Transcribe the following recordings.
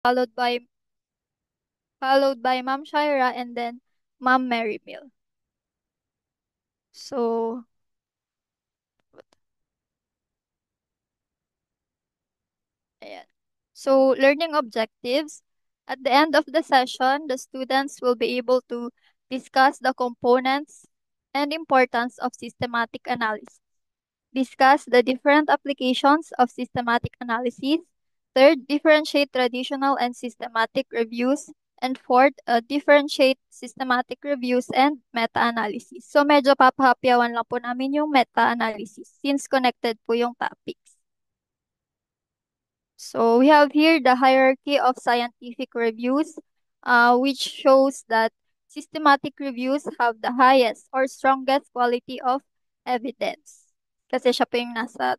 followed by Ma'am Shaira, and then Ma'am Mary Mill. So, ayan. So, learning objectives. At the end of the session, the students will be able to discuss the components and importance of systematic analysis. Discuss the different applications of systematic analysis. Third, differentiate traditional and systematic reviews. And fourth, differentiate systematic reviews and meta-analysis. So medyo papahapyawan lang po namin yung meta-analysis since connected po yung topics. So we have here the hierarchy of scientific reviews, which shows that systematic reviews have the highest or strongest quality of evidence. Kasi siya po yung nasa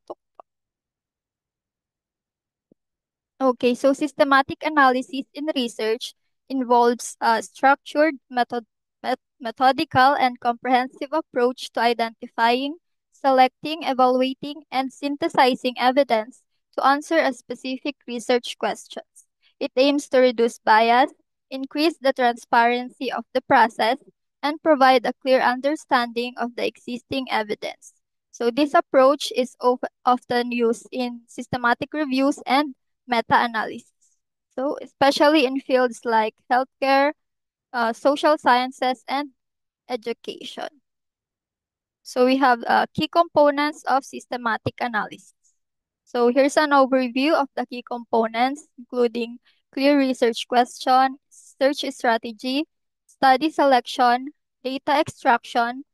Okay, so systematic analysis in research involves a structured, methodical, and comprehensive approach to identifying, selecting, evaluating, and synthesizing evidence to answer a specific research questions. It aims to reduce bias, increase the transparency of the process, and provide a clear understanding of the existing evidence. So this approach is often used in systematic reviews and meta-analysis. So, especially in fields like healthcare, social sciences, and education. So, we have key components of systematic analysis. So, here's an overview of the key components, including clear research question, search strategy, study selection, data extraction,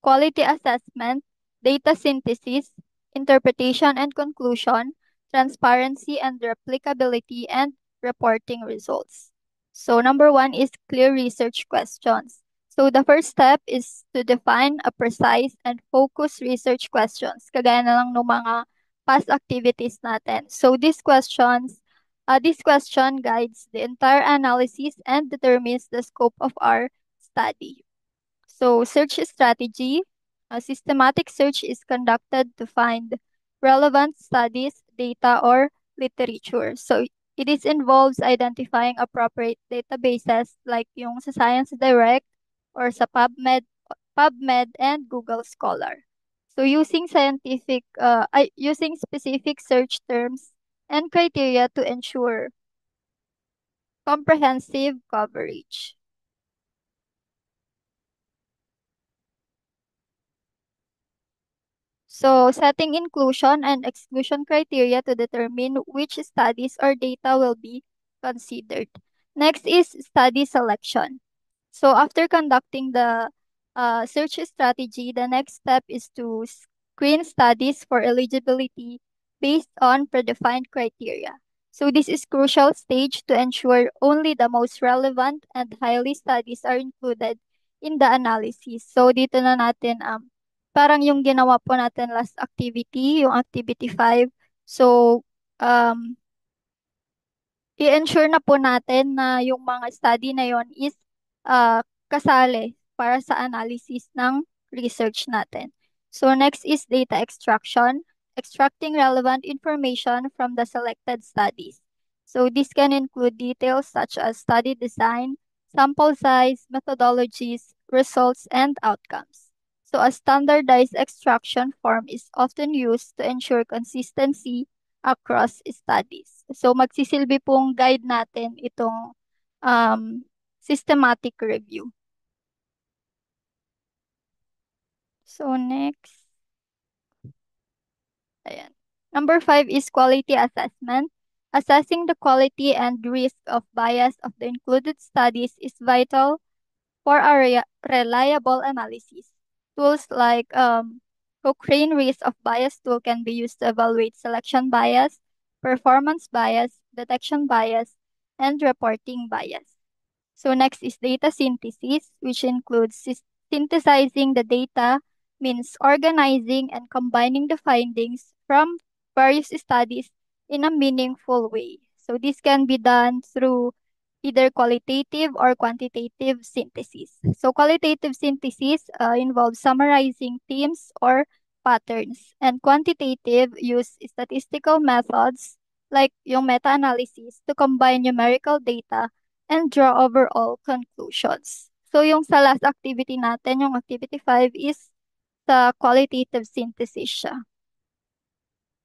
quality assessment, data synthesis, interpretation and conclusion, transparency and replicability, and reporting results. So, number one is clear research questions. So, the first step is to define a precise and focused research questions, kagaya na lang ng mga past activities natin. So, this question guides the entire analysis and determines the scope of our study. So, search strategy. A systematic search is conducted to find relevant studies, data, or literature. So, it is involves identifying appropriate databases like yung sa Science Direct or sa PubMed and Google Scholar. So, using specific search terms and criteria to ensure comprehensive coverage. So, setting inclusion and exclusion criteria to determine which studies or data will be considered. Next is study selection. So, after conducting the search strategy, the next step is to screen studies for eligibility based on predefined criteria. So, this is crucial stage to ensure only the most relevant and highly studies are included in the analysis. So, dito na natin parang yung ginawa po natin last activity, yung activity 5. So, um, i-ensure na po natin na yung mga study na yon is kasali para sa analysis ng research natin. So, next is data extraction, extracting relevant information from the selected studies. So, this can include details such as study design, sample size, methodologies, results, and outcomes. So, a standardized extraction form is often used to ensure consistency across studies. So, magsisilbi pong guide natin itong systematic review. So, next. Ayan. Number 5 is quality assessment. Assessing the quality and risk of bias of the included studies is vital for a reliable analysis. Tools like Cochrane risk of bias tool can be used to evaluate selection bias, performance bias, detection bias, and reporting bias. So next is data synthesis, which includes synthesizing the data, means organizing and combining the findings from various studies in a meaningful way. So this can be done through either qualitative or quantitative synthesis. So qualitative synthesis involves summarizing themes or patterns, and quantitative use statistical methods like yung meta-analysis, to combine numerical data and draw overall conclusions. So yung sa last activity natin, yung activity 5 is sa qualitative synthesis siya.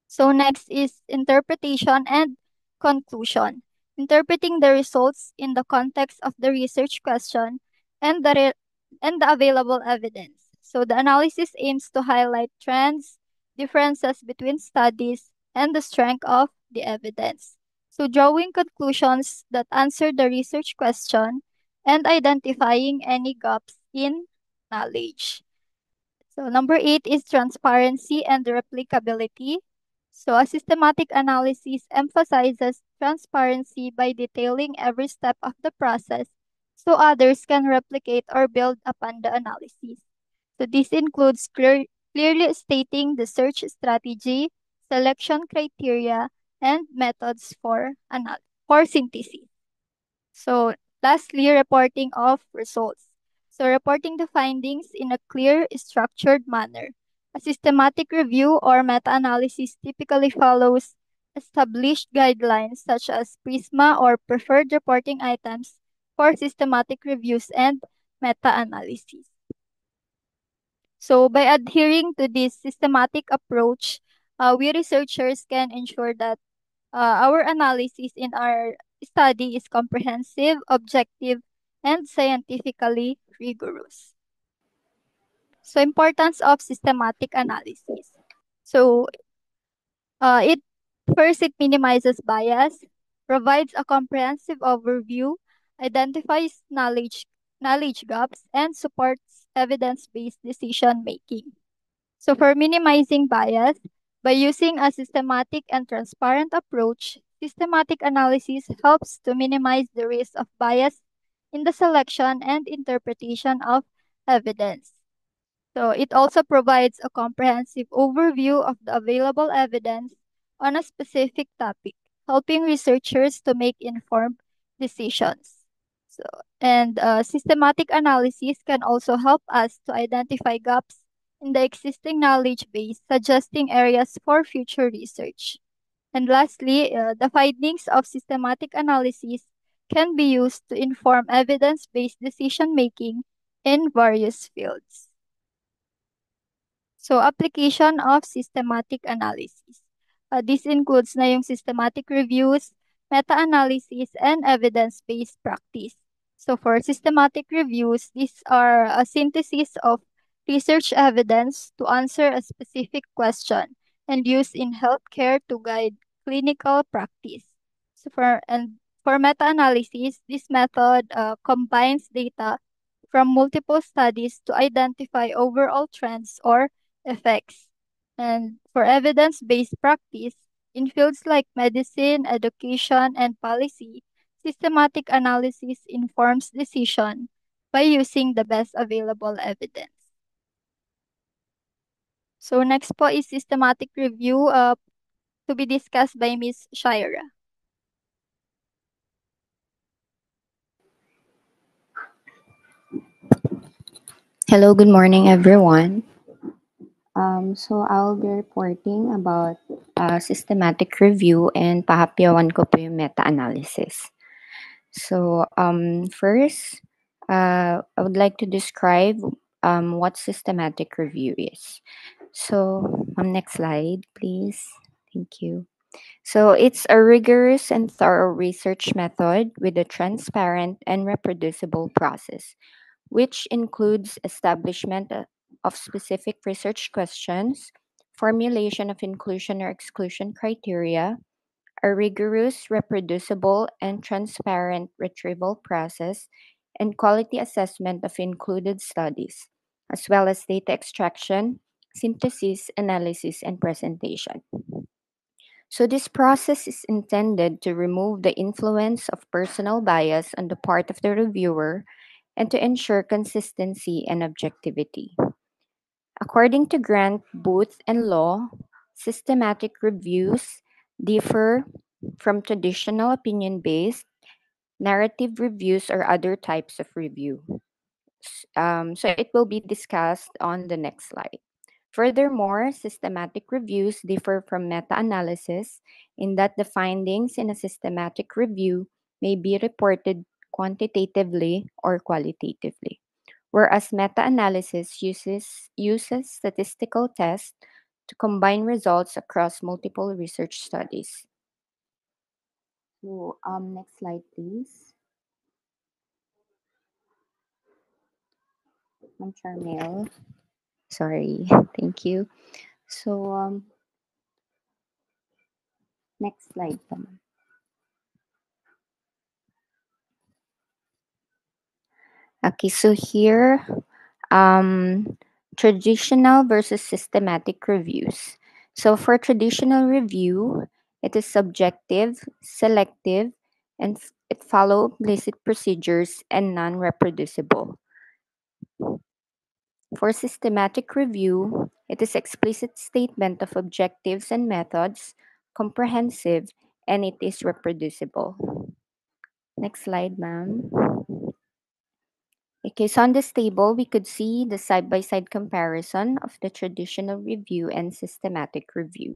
So next is interpretation and conclusion. Interpreting the results in the context of the research question and and the available evidence. So the analysis aims to highlight trends, differences between studies, and the strength of the evidence. So drawing conclusions that answer the research question and identifying any gaps in knowledge. So number 8 is transparency and replicability. So a systematic analysis emphasizes transparency by detailing every step of the process so others can replicate or build upon the analysis. So this includes clearly stating the search strategy, selection criteria, and methods for synthesis. So, lastly, reporting of results. So, reporting the findings in a clear, structured manner. A systematic review or meta analysis typically follows established guidelines such as PRISMA or preferred reporting items for systematic reviews and meta analysis. So, by adhering to this systematic approach, we researchers can ensure that our analysis in our study is comprehensive, objective, and scientifically rigorous. So, importance of systematic analysis. So, it first it minimizes bias, provides a comprehensive overview, identifies knowledge gaps, and supports evidence-based decision making. So, for minimizing bias, by using a systematic and transparent approach, systematic analysis helps to minimize the risk of bias in the selection and interpretation of evidence. So, it also provides a comprehensive overview of the available evidence on a specific topic, helping researchers to make informed decisions. So, and systematic analysis can also help us to identify gaps in the existing knowledge base, suggesting areas for future research. And lastly, the findings of systematic analysis can be used to inform evidence based decision making in various fields. So, application of systematic analysis. This includes na yung systematic reviews, meta-analysis, and evidence-based practice. So, for systematic reviews, these are a synthesis of research evidence to answer a specific question and used in healthcare to guide clinical practice. For meta-analysis, this method combines data from multiple studies to identify overall trends or effects. And for evidence based practice, in fields like medicine, education, and policy, systematic analysis informs decision by using the best available evidence. So next po is systematic review to be discussed by Ms. Shira. Hello, good morning, everyone. So I'll be reporting about systematic review and pahapyawan ko po yung meta-analysis. So first, I would like to describe what systematic review is. So next slide, please. Thank you. So it's a rigorous and thorough research method with a transparent and reproducible process which includes establishment of specific research questions, formulation of inclusion or exclusion criteria, a rigorous, reproducible, and transparent retrieval process, and quality assessment of included studies, as well as data extraction, synthesis, analysis, and presentation. So, this process is intended to remove the influence of personal bias on the part of the reviewer and to ensure consistency and objectivity. According to Grant, Booth, and Law, systematic reviews differ from traditional opinion based, narrative reviews, or other types of review. So it will be discussed on the next slide. Furthermore, systematic reviews differ from meta analysis in that the findings in a systematic review may be reported quantitatively or qualitatively, whereas meta analysis uses statistical tests to combine results across multiple research studies. So, next slide, please. Ma'am Charmel. Sorry, thank you. So, next slide po, ma'am. Okay, so here, um, traditional versus systematic reviews. So for traditional review, it is subjective, selective, and it follow implicit procedures and non-reproducible. For systematic review, it is explicit statement of objectives and methods, comprehensive, and it is reproducible. Next slide, ma'am. Okay, so on this table, we could see the side-by-side comparison of the traditional review and systematic review.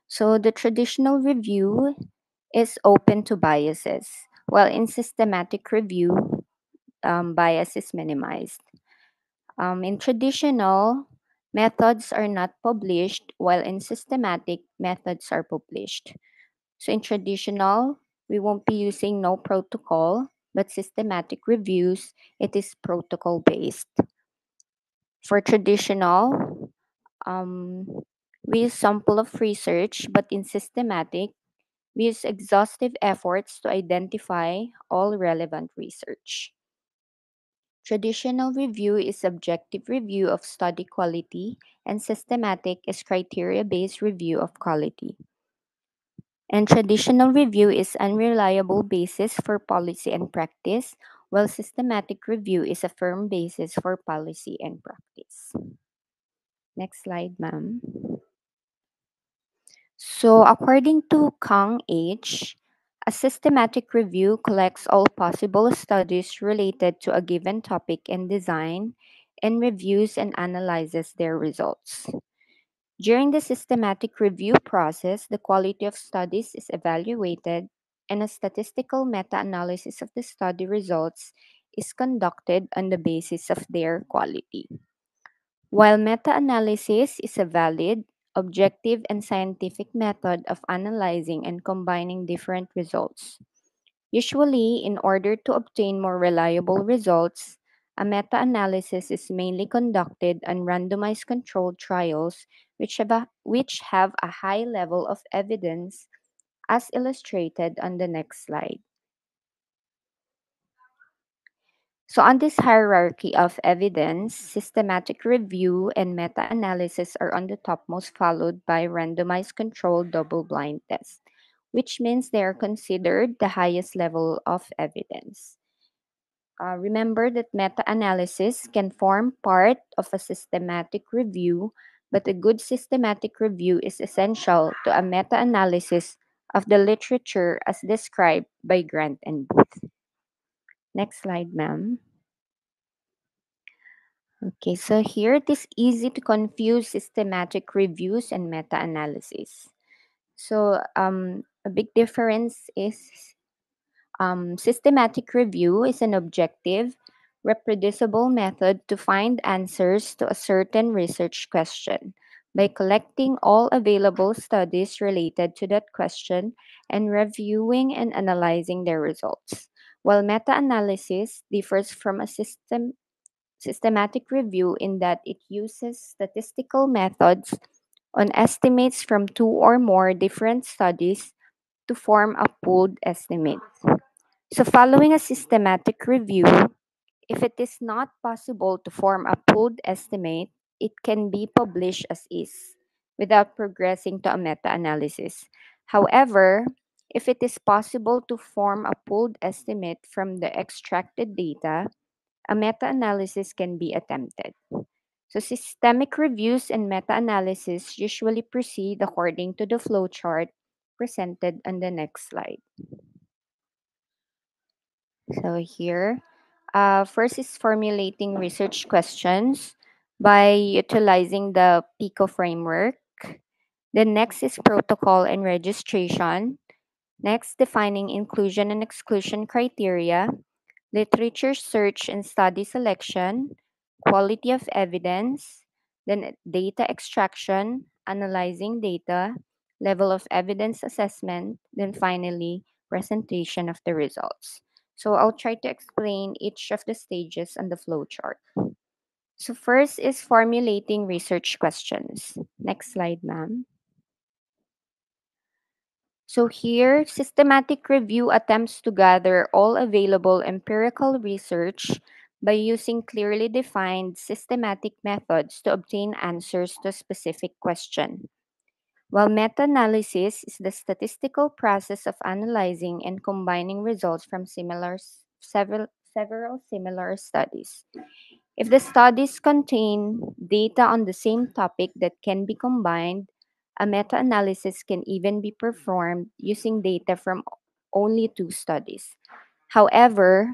So the traditional review is open to biases, while in systematic review, bias is minimized. In traditional, methods are not published, while in systematic, methods are published. So in traditional, we won't be using no protocol, but systematic reviews, it is protocol based. For traditional, um, we use sample of research, but in systematic, we use exhaustive efforts to identify all relevant research. Traditional review is subjective review of study quality, and systematic is criteria based review of quality. And traditional review is unreliable basis for policy and practice, while systematic review is a firm basis for policy and practice. Next slide, ma'am. So, according to Kang H., a systematic review collects all possible studies related to a given topic and design and reviews and analyzes their results. During the systematic review process, the quality of studies is evaluated and a statistical meta analysis of the study results is conducted on the basis of their quality. While meta analysis is a valid, objective, and scientific method of analyzing and combining different results, usually, in order to obtain more reliable results, a meta analysis is mainly conducted on randomized controlled trials which have a high level of evidence, as illustrated on the next slide. So, on this hierarchy of evidence, systematic review and meta analysis are on the topmost, followed by randomized controlled double blind tests, which means they are considered the highest level of evidence. Remember that meta analysis can form part of a systematic review, but a good systematic review is essential to a meta analysis of the literature as described by Grant and Booth. Next slide, ma'am. Okay, so here it is easy to confuse systematic reviews and meta analysis. So, a big difference is systematic review is an objective, reproducible method to find answers to a certain research question by collecting all available studies related to that question and reviewing and analyzing their results. While meta analysis differs from a systematic review in that it uses statistical methods on estimates from two or more different studies to form a pooled estimate. So, following a systematic review, if it is not possible to form a pooled estimate, it can be published as is without progressing to a meta analysis. However, if it is possible to form a pooled estimate from the extracted data, a meta analysis can be attempted. So, systemic reviews and meta analysis usually proceed according to the flowchart presented on the next slide. So, here, first is formulating research questions. by utilizing the PICO framework. The next is protocol and registration. Next, defining inclusion and exclusion criteria, literature search and study selection, quality of evidence, then data extraction, analyzing data, level of evidence assessment, then finally, presentation of the results. So I'll try to explain each of the stages on the flowchart. So first is formulating research questions. Next slide, ma'am. So here, systematic review attempts to gather all available empirical research by using clearly defined systematic methods to obtain answers to a specific question. While meta-analysis is the statistical process of analyzing and combining results from several similar studies. If the studies contain data on the same topic that can be combined, a meta analysis can even be performed using data from only two studies. However,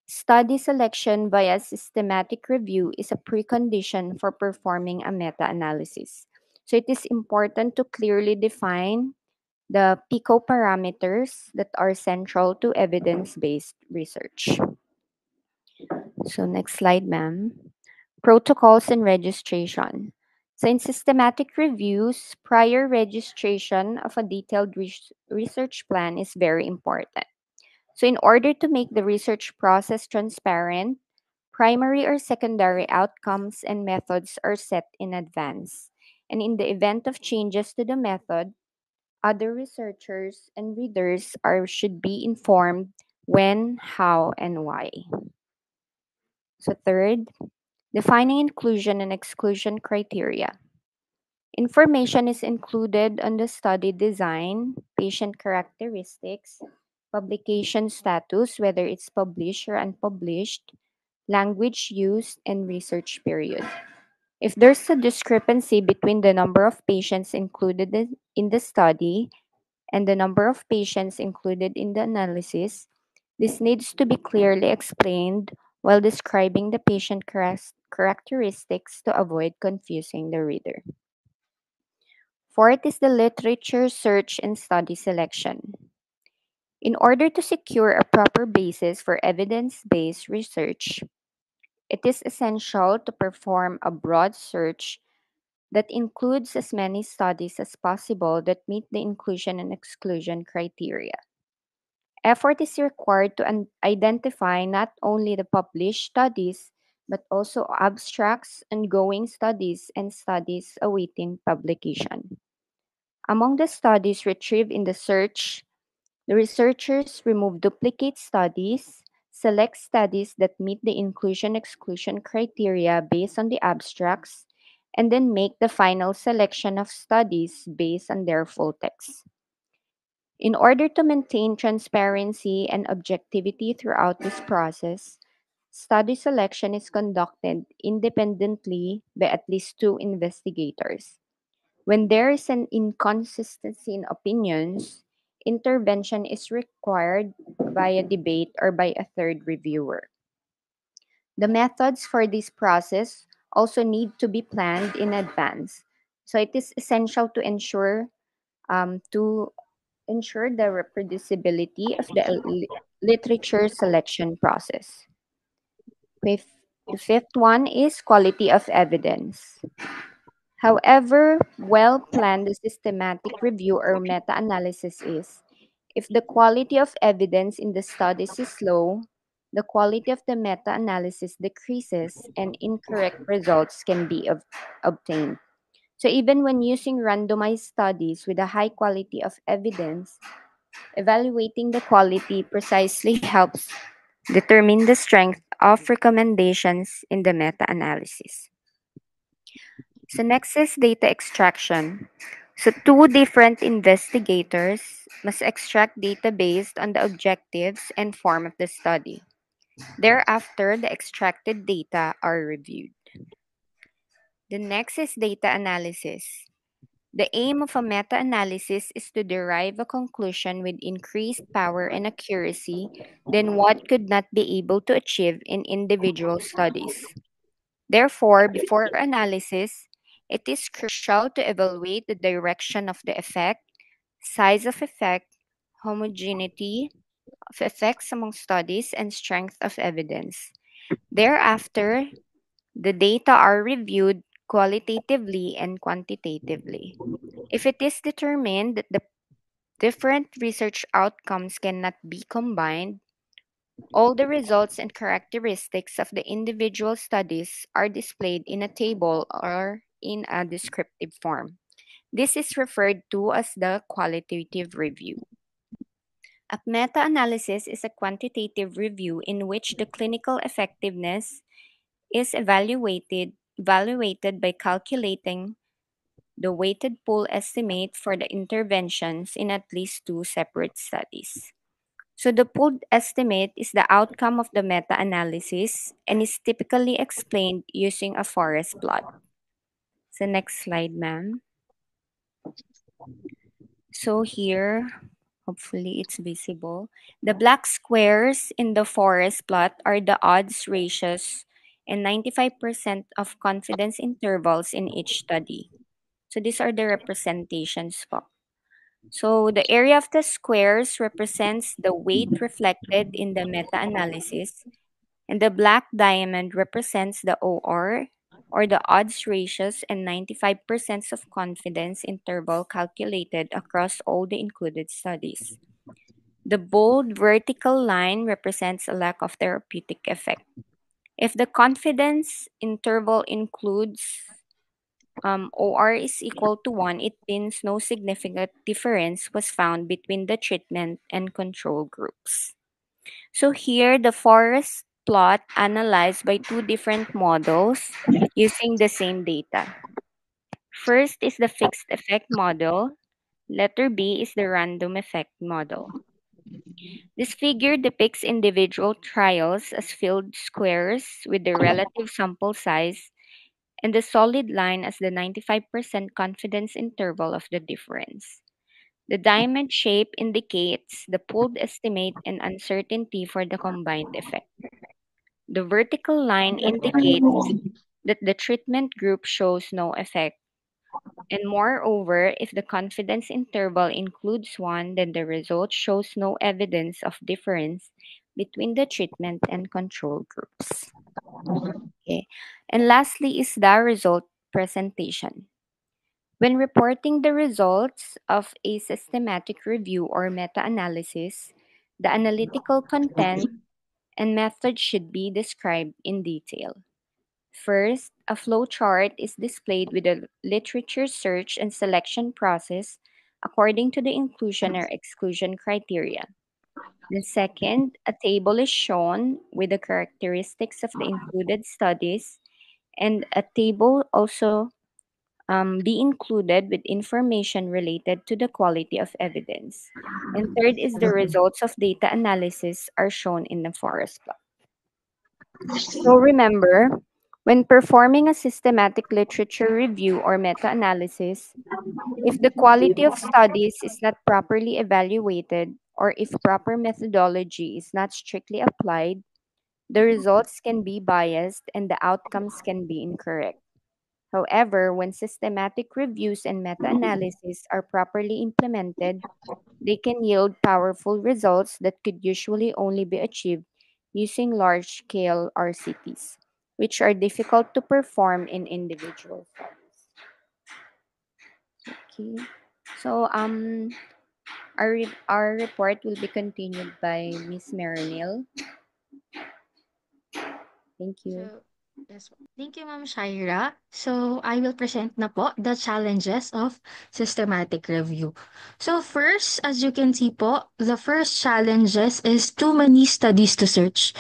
study selection via systematic review is a precondition for performing a meta analysis. So it is important to clearly define the PICO parameters that are central to evidence based research. So, next slide, ma'am. Protocols and registration. So, in systematic reviews, prior registration of a detailed research plan is very important. So, in order to make the research process transparent, primary or secondary outcomes and methods are set in advance. And in the event of changes to the method, other researchers and readers should be informed when, how, and why. So, third, defining inclusion and exclusion criteria. Information is included on the study design, patient characteristics, publication status, whether it's published or unpublished, language used, and research period. If there's a discrepancy between the number of patients included in the study and the number of patients included in the analysis, this needs to be clearly explained while describing the patient characteristics to avoid confusing the reader. Fourth is the literature search and study selection. In order to secure a proper basis for evidence based research, it is essential to perform a broad search that includes as many studies as possible that meet the inclusion and exclusion criteria. Effort is required to identify not only the published studies, but also abstracts, ongoing studies, and studies awaiting publication. Among the studies retrieved in the search, the researchers remove duplicate studies, select studies that meet the inclusion exclusion criteria based on the abstracts, and then make the final selection of studies based on their full text. In order to maintain transparency and objectivity throughout this process, study selection is conducted independently by at least two investigators. When there is an inconsistency in opinions, intervention is required via debate or by a third reviewer. The methods for this process also need to be planned in advance. So it is essential to ensure the reproducibility of the literature selection process. Fifth, the fifth one is quality of evidence. However well planned the systematic review or meta analysis is, if the quality of evidence in the studies is low, the quality of the meta analysis decreases and incorrect results can be obtained. So, even when using randomized studies with a high quality of evidence, evaluating the quality precisely helps determine the strength of recommendations in the meta analysis. So, next is data extraction. So, two different investigators must extract data based on the objectives and form of the study. Thereafter, the extracted data are reviewed. The next is data analysis. The aim of a meta analysis is to derive a conclusion with increased power and accuracy than what could not be able to achieve in individual studies. Therefore, before analysis, it is crucial to evaluate the direction of the effect, size of effect, homogeneity of effects among studies, and strength of evidence. Thereafter, the data are reviewed qualitatively and quantitatively. If it is determined that the different research outcomes cannot be combined, all the results and characteristics of the individual studies are displayed in a table or in a descriptive form. This is referred to as the qualitative review. A meta analysis is a quantitative review in which the clinical effectiveness is evaluated by calculating the weighted pool estimate for the interventions in at least two separate studies. So the pooled estimate is the outcome of the meta-analysis and is typically explained using a forest plot. So next slide, ma'am. So here, hopefully it's visible. The black squares in the forest plot are the odds ratios and 95% of confidence intervals in each study. So these are the representations po. So the area of the squares represents the weight reflected in the meta-analysis, and the black diamond represents the OR, or the odds ratios and 95% of confidence interval calculated across all the included studies. The bold vertical line represents a lack of therapeutic effect. If the confidence interval includes OR is equal to 1, it means no significant difference was found between the treatment and control groups. So here, the forest plot analyzed by two different models using the same data. First is the fixed effect model. Letter B is the random effect model. This figure depicts individual trials as filled squares with the relative sample size and the solid line as the 95% confidence interval of the difference. The diamond shape indicates the pooled estimate and uncertainty for the combined effect. The vertical line indicates that the treatment group shows no effect. And moreover, if the confidence interval includes 1, then the result shows no evidence of difference between the treatment and control groups. Okay. And lastly is the result presentation. When reporting the results of a systematic review or meta analysis, the analytical content and method should be described in detail. First, a flowchart is displayed with a literature search and selection process according to the inclusion or exclusion criteria. The second, a table is shown with the characteristics of the included studies, and a table also be included with information related to the quality of evidence. And third is the results of data analysis are shown in the forest plot. So remember, when performing a systematic literature review or meta-analysis, if the quality of studies is not properly evaluated or if proper methodology is not strictly applied, the results can be biased and the outcomes can be incorrect. However, when systematic reviews and meta analysis are properly implemented, they can yield powerful results that could usually only be achieved using large scale RCTs, which are difficult to perform in individual studies. Okay. So our report will be continued by Miss Marinil. Thank you. So, yes po. Thank you, Ma'am Shaira. So, I will present na po the challenges of systematic review. So, first, as you can see po, the first challenges is too many studies to search.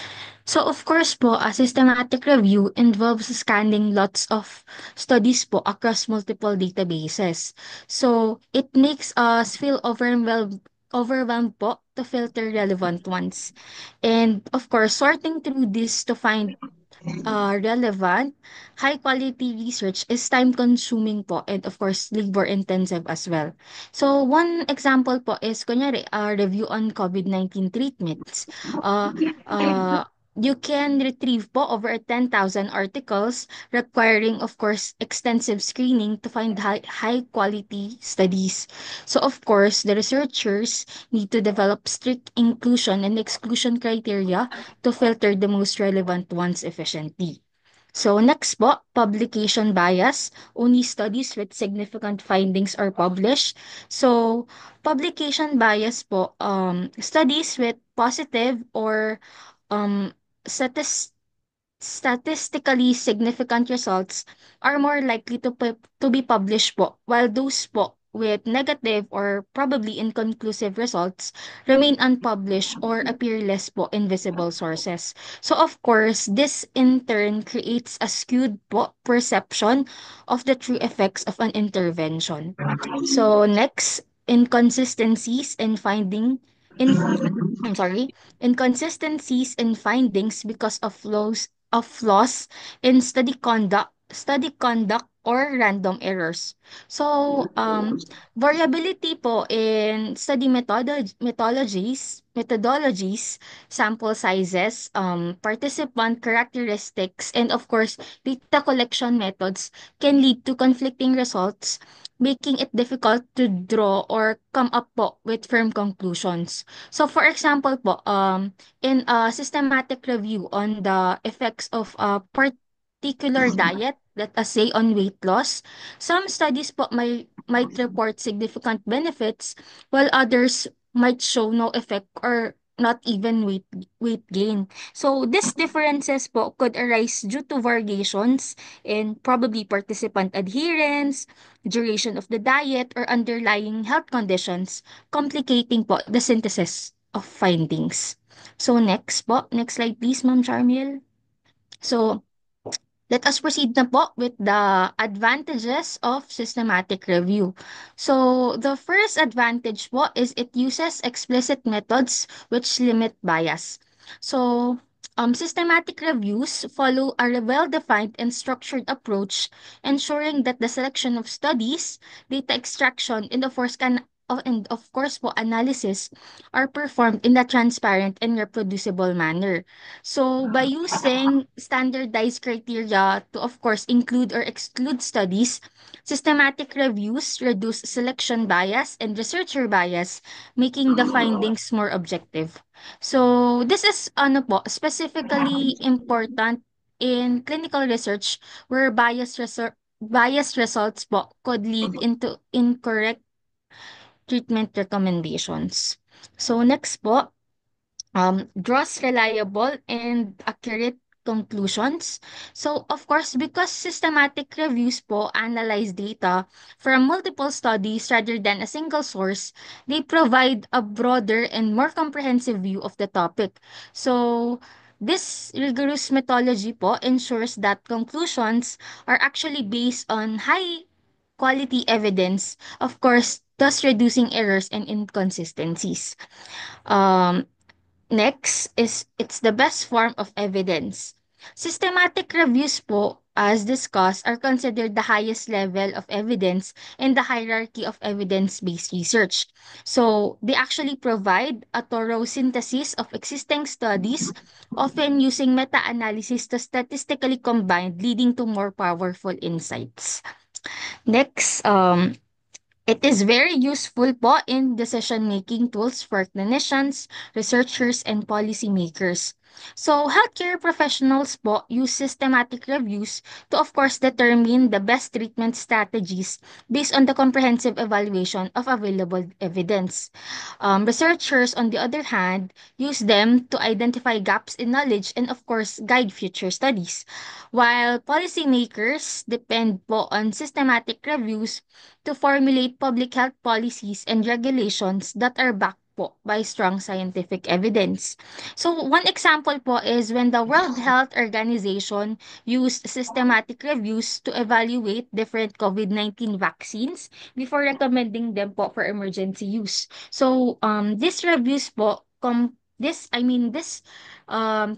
So, of course po, a systematic review involves scanning lots of studies po across multiple databases. So, it makes us feel overwhelmed po to filter relevant ones. And of course, sorting through this to find relevant, high quality research is time consuming po and of course labor intensive as well. So one example po is kunyari review on COVID-19 treatments. Uh, uh, you can retrieve po over 10,000 articles, requiring, of course, extensive screening to find high quality studies. So, of course, the researchers need to develop strict inclusion and exclusion criteria to filter the most relevant ones efficiently. So next po, publication bias. Only studies with significant findings are published. So publication bias po, studies with positive or um, statis- statistically significant results are more likely to be published po, while those po with negative or probably inconclusive results remain unpublished or appear less po in visible sources. So of course, this in turn creates a skewed po perception of the true effects of an intervention. So next, inconsistencies in in I'm sorry, inconsistencies in findings because of flaws in study conduct or random errors. So, variability po in study methodologies, sample sizes, participant characteristics, and of course, data collection methods can lead to conflicting results, making it difficult to draw or come up po with firm conclusions. So for example po, in a systematic review on the effects of a particular diet, let us say on weight loss, some studies po might report significant benefits, while others might show no effect or not even weight gain. So these differences po could arise due to variations in probably participant adherence, duration of the diet, or underlying health conditions, complicating po the synthesis of findings. So next po, next slide please, Ma'am Charmiel. So let us proceed na po with the advantages of systematic review. So the first advantage po is it uses explicit methods which limit bias. So systematic reviews follow a well-defined and structured approach, ensuring that the selection of studies, data extraction, and of course po analysis are performed in a transparent and reproducible manner. So by using standardized criteria to, of course, include or exclude studies, systematic reviews reduce selection bias and researcher bias, making the findings more objective. So this is ano po, specifically important in clinical research where biased results po could lead into incorrect treatment recommendations. So next po, draws reliable and accurate conclusions. So, of course, because systematic reviews po analyze data from multiple studies rather than a single source, they provide a broader and more comprehensive view of the topic. So, this rigorous methodology po ensures that conclusions are actually based on high quality evidence, of course, thus reducing errors and inconsistencies. Um, Next is it's the best form of evidence. Systematic reviews po, as discussed, are considered the highest level of evidence in the hierarchy of evidence-based research. So, they actually provide a thorough synthesis of existing studies, often using meta-analysis to statistically combine, leading to more powerful insights. Next, it is very useful po in decision-making tools for clinicians, researchers, and policymakers. So, healthcare professionals po use systematic reviews to, of course, determine the best treatment strategies based on the comprehensive evaluation of available evidence. Researchers, on the other hand, use them to identify gaps in knowledge and, of course, guide future studies. While policymakers depend po on systematic reviews to formulate public health policies and regulations that are backed po by strong scientific evidence. So one example po is when the World Health Organization used systematic reviews to evaluate different COVID-19 vaccines before recommending them po for emergency use. So these reviews po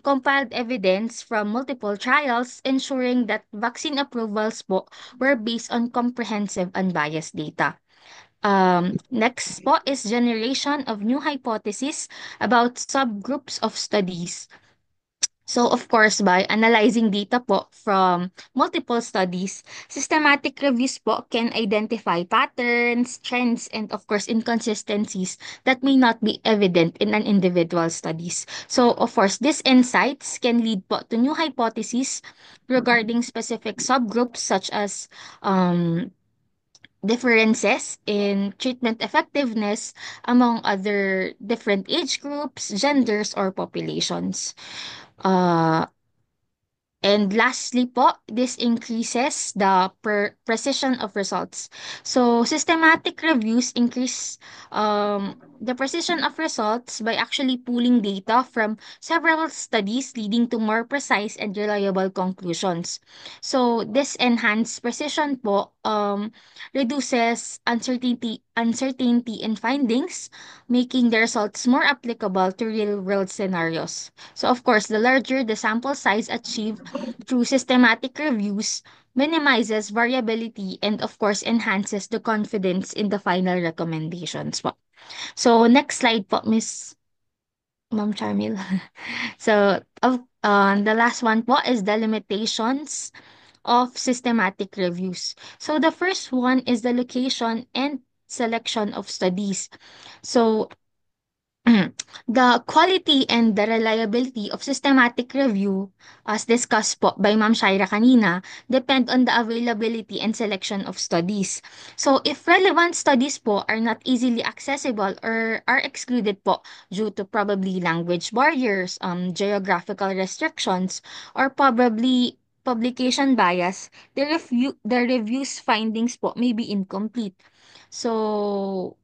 compiled evidence from multiple trials, ensuring that vaccine approvals po were based on comprehensive unbiased data. Next po is generation of new hypotheses about subgroups of studies. So of course, by analyzing data po from multiple studies, systematic reviews po can identify patterns, trends, and of course inconsistencies that may not be evident in an individual studies. So of course, these insights can lead po to new hypotheses regarding specific subgroups such as differences in treatment effectiveness among other different age groups, genders, or populations. Uh, And lastly po, this increases the precision of results. So systematic reviews increase the precision of results by actually pooling data from several studies leading to more precise and reliable conclusions. So this enhanced precision po reduces uncertainty in findings, making the results more applicable to real world scenarios. So of course, the larger the sample size achieved through systematic reviews minimizes variability and of course enhances the confidence in the final recommendations po. So next slide po, Miss Ma'am Charmil. So the last one po is the limitations of systematic reviews. So the first one is the location and selection of studies. So the quality and the reliability of systematic review, as discussed po by Ma'am Shaira kanina, depend on the availability and selection of studies. So, if relevant studies po are not easily accessible or are excluded po due to probably language barriers, geographical restrictions, or probably publication bias, the review's findings po may be incomplete. So,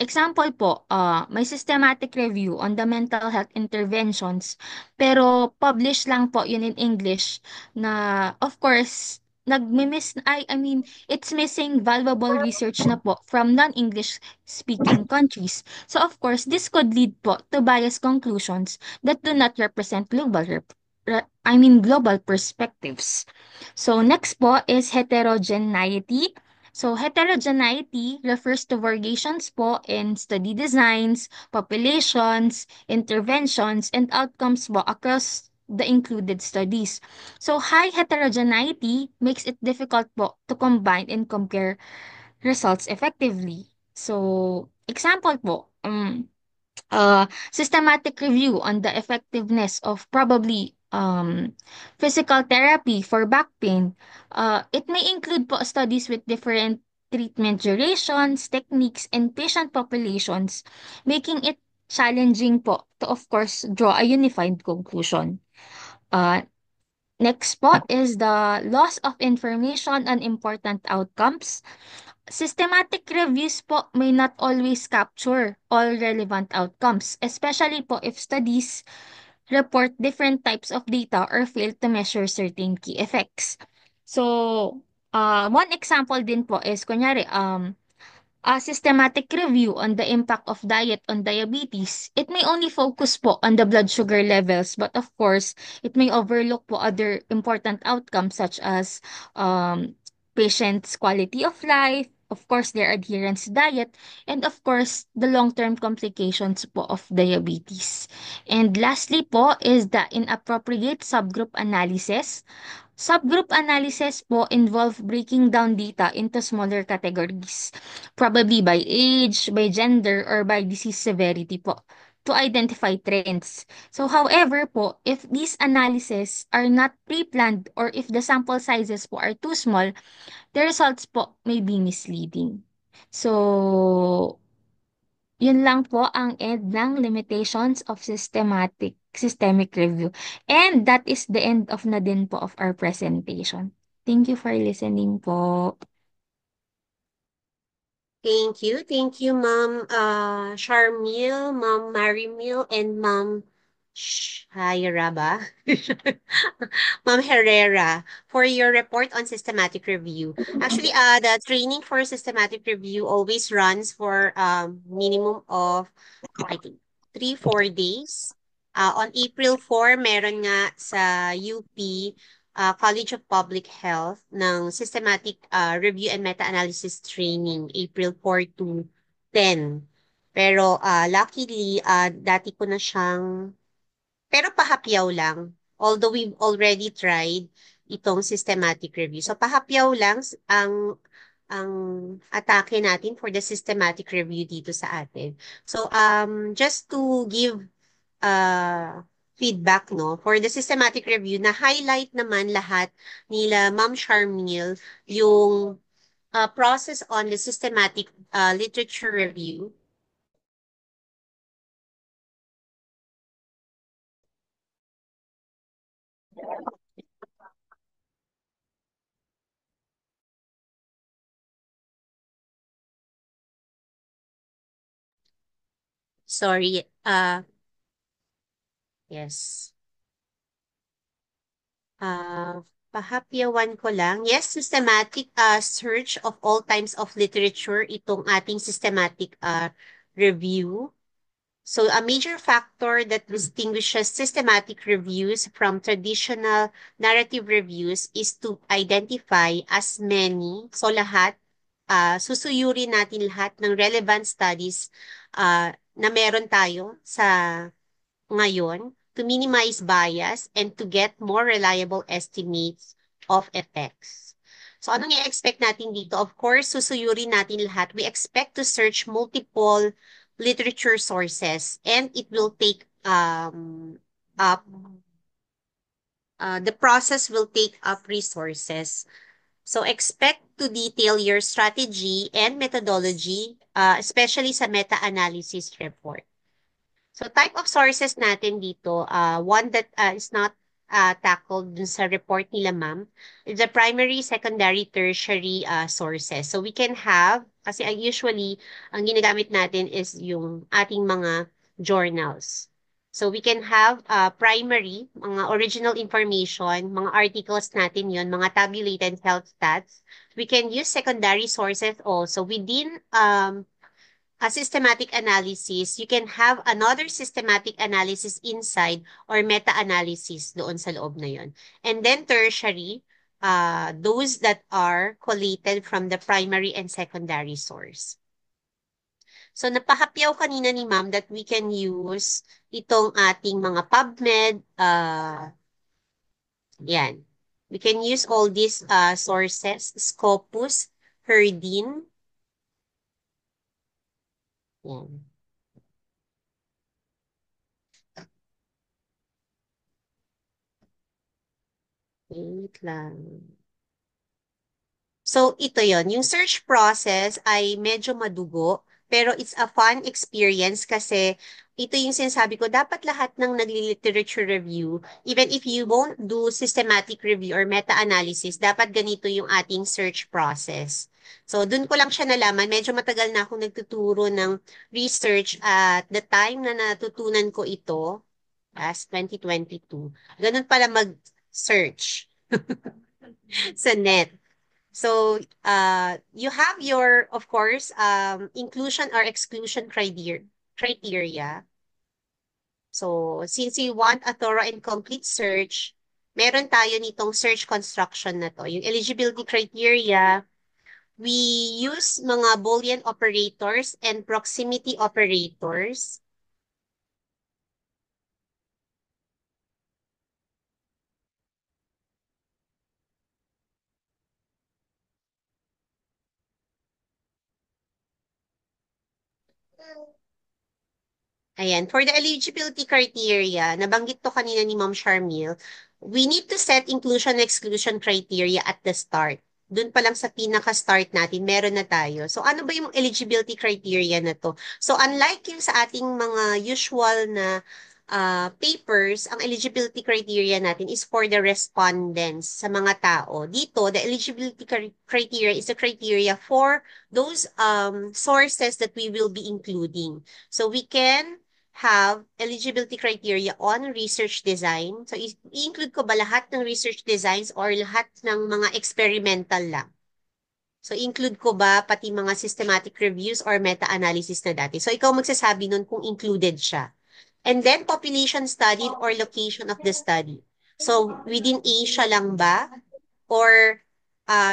example po, may systematic review on the mental health interventions, pero publish lang po yun in English na, of course, I mean, it's missing valuable research na po from non-English speaking countries. So, of course, this could lead po to biased conclusions that do not represent global perspectives. So, next po is heterogeneity. So, heterogeneity refers to variations po in study designs, populations, interventions, and outcomes po across the included studies. So, high heterogeneity makes it difficult po to combine and compare results effectively. So, example po, systematic review on the effectiveness of probably physical therapy for back pain. It may include po studies with different treatment durations, techniques, and patient populations, making it challenging po to, of course, draw a unified conclusion. Uh, Next po is the loss of information on important outcomes. Systematic reviews po may not always capture all relevant outcomes, especially po if studies report different types of data or fail to measure certain key effects. So, one example din po is, kunyari, a systematic review on the impact of diet on diabetes, it may only focus po on the blood sugar levels, but of course, it may overlook po other important outcomes such as patients' quality of life, of course, their adherence to diet, and of course, the long-term complications po of diabetes. And lastly po is the inappropriate subgroup analysis. Subgroup analysis po involve breaking down data into smaller categories, probably by age, by gender, or by disease severity po, to identify trends. So, however po, if these analyses are not pre-planned or if the sample sizes po are too small, the results po may be misleading. So, yun lang po ang end ng limitations of systemic review. And that is the end of na din po of our presentation. Thank you for listening po. Thank you. Thank you, Ma'am Charmil, Ma'am Marimil, and Ma'am Shaira ba? Ma'am Herrera, for your report on systematic review. Actually, the training for systematic review always runs for minimum of, I think, 3-4 days. On April 4, meron nga sa UP College of Public Health ng Systematic Review and Meta-Analysis Training, April 4 to 10. Pero luckily, dati ko na siyang, pero pahapyaw lang. Although we've already tried itong systematic review. So pahapyaw lang ang atake natin for the systematic review dito sa atin. So just to give feedback, no, for the systematic review, na highlight naman lahat nila Ma'am Charmil yung process on the systematic literature review. Sorry, yes. Pahapyawan ko lang. Yes, systematic search of all types of literature, itong ating systematic review. So a major factor that distinguishes systematic reviews from traditional narrative reviews is to identify as many, so lahat, susuyurin natin lahat ng relevant studies na meron tayo sa ngayon to minimize bias and to get more reliable estimates of effects. So anong i-expect natin dito? Of course, susuyurin natin lahat. We expect to search multiple literature sources and it will take up the process will take up resources. So expect to detail your strategy and methodology, especially sa meta-analysis report. So type of sources natin dito, one that is not tackled dun sa report nila ma'am, is the primary, secondary, tertiary sources. So we can have, kasi usually, ang ginagamit natin is yung ating mga journals. So we can have primary, mga original information, mga articles natin yon, mga tabulated health stats. We can use secondary sources also within a systematic analysis, you can have another systematic analysis inside or meta-analysis doon sa loob na yon. And then tertiary, those that are collated from the primary and secondary source. So napahapyaw kanina ni ma'am that we can use itong ating mga PubMed, yan. We can use all these sources, Scopus, Herdin, yan. Wait lang. So, ito yon. Yung search process ay medyo madugo, pero it's a fun experience kasi ito yung sinasabi ko, dapat lahat ng nagli-literature review, even if you won't do systematic review or meta-analysis, dapat ganito yung ating search process. So, dun ko lang siya nalaman. Medyo matagal na akong nagtuturo ng research at the time na natutunan ko ito, as 2022, ganun pala mag-search sa net. So, you have your, of course, inclusion or exclusion criteria. So, since you want a thorough and complete search, meron tayo nitong search construction na to. Yung eligibility criteria, we use mga Boolean operators and proximity operators. Ayan, for the eligibility criteria, nabanggit to kanina ni Ma'am Charmil, we need to set inclusion and exclusion criteria at the start. Doon pa lang sa pinaka-start natin, meron na tayo. So, ano ba yung eligibility criteria na to? So, unlike yung sa ating mga usual na papers, ang eligibility criteria natin is for the respondents sa mga tao. Dito, the eligibility criteria is the criteria for those sources that we will be including. So, we can have eligibility criteria on research design. So, i-include ko ba lahat ng research designs or lahat ng mga experimental lang? So, include ko ba pati mga systematic reviews or meta-analysis na dati? So, ikaw magsasabi nun kung included siya. And then, population studied or location of the study. So, within Asia lang ba? Or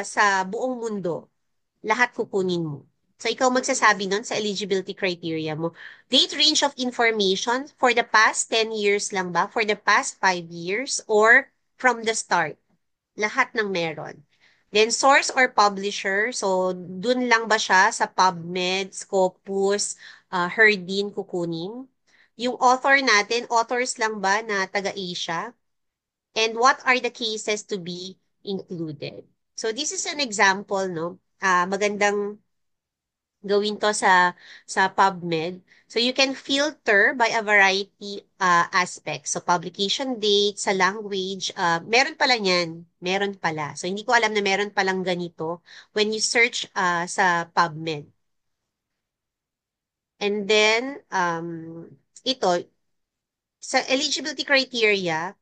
sa buong mundo? Lahat kukunin mo. So, ikaw magsasabi nun sa eligibility criteria mo. Date range of information for the past 10 years lang ba? For the past 5 years? Or from the start? Lahat ng meron. Then, source or publisher. So, dun lang ba siya sa PubMed, Scopus, Herdin kukunin? Yung author natin, authors lang ba na taga-Asia? And what are the cases to be included? So, this is an example, no? Magandang gawin to sa PubMed. So you can filter by a variety aspects. So publication date, sa language, meron pala niyan. Meron pala. So hindi ko alam na meron palang ganito when you search sa PubMed. And then, ito, sa eligibility criteria,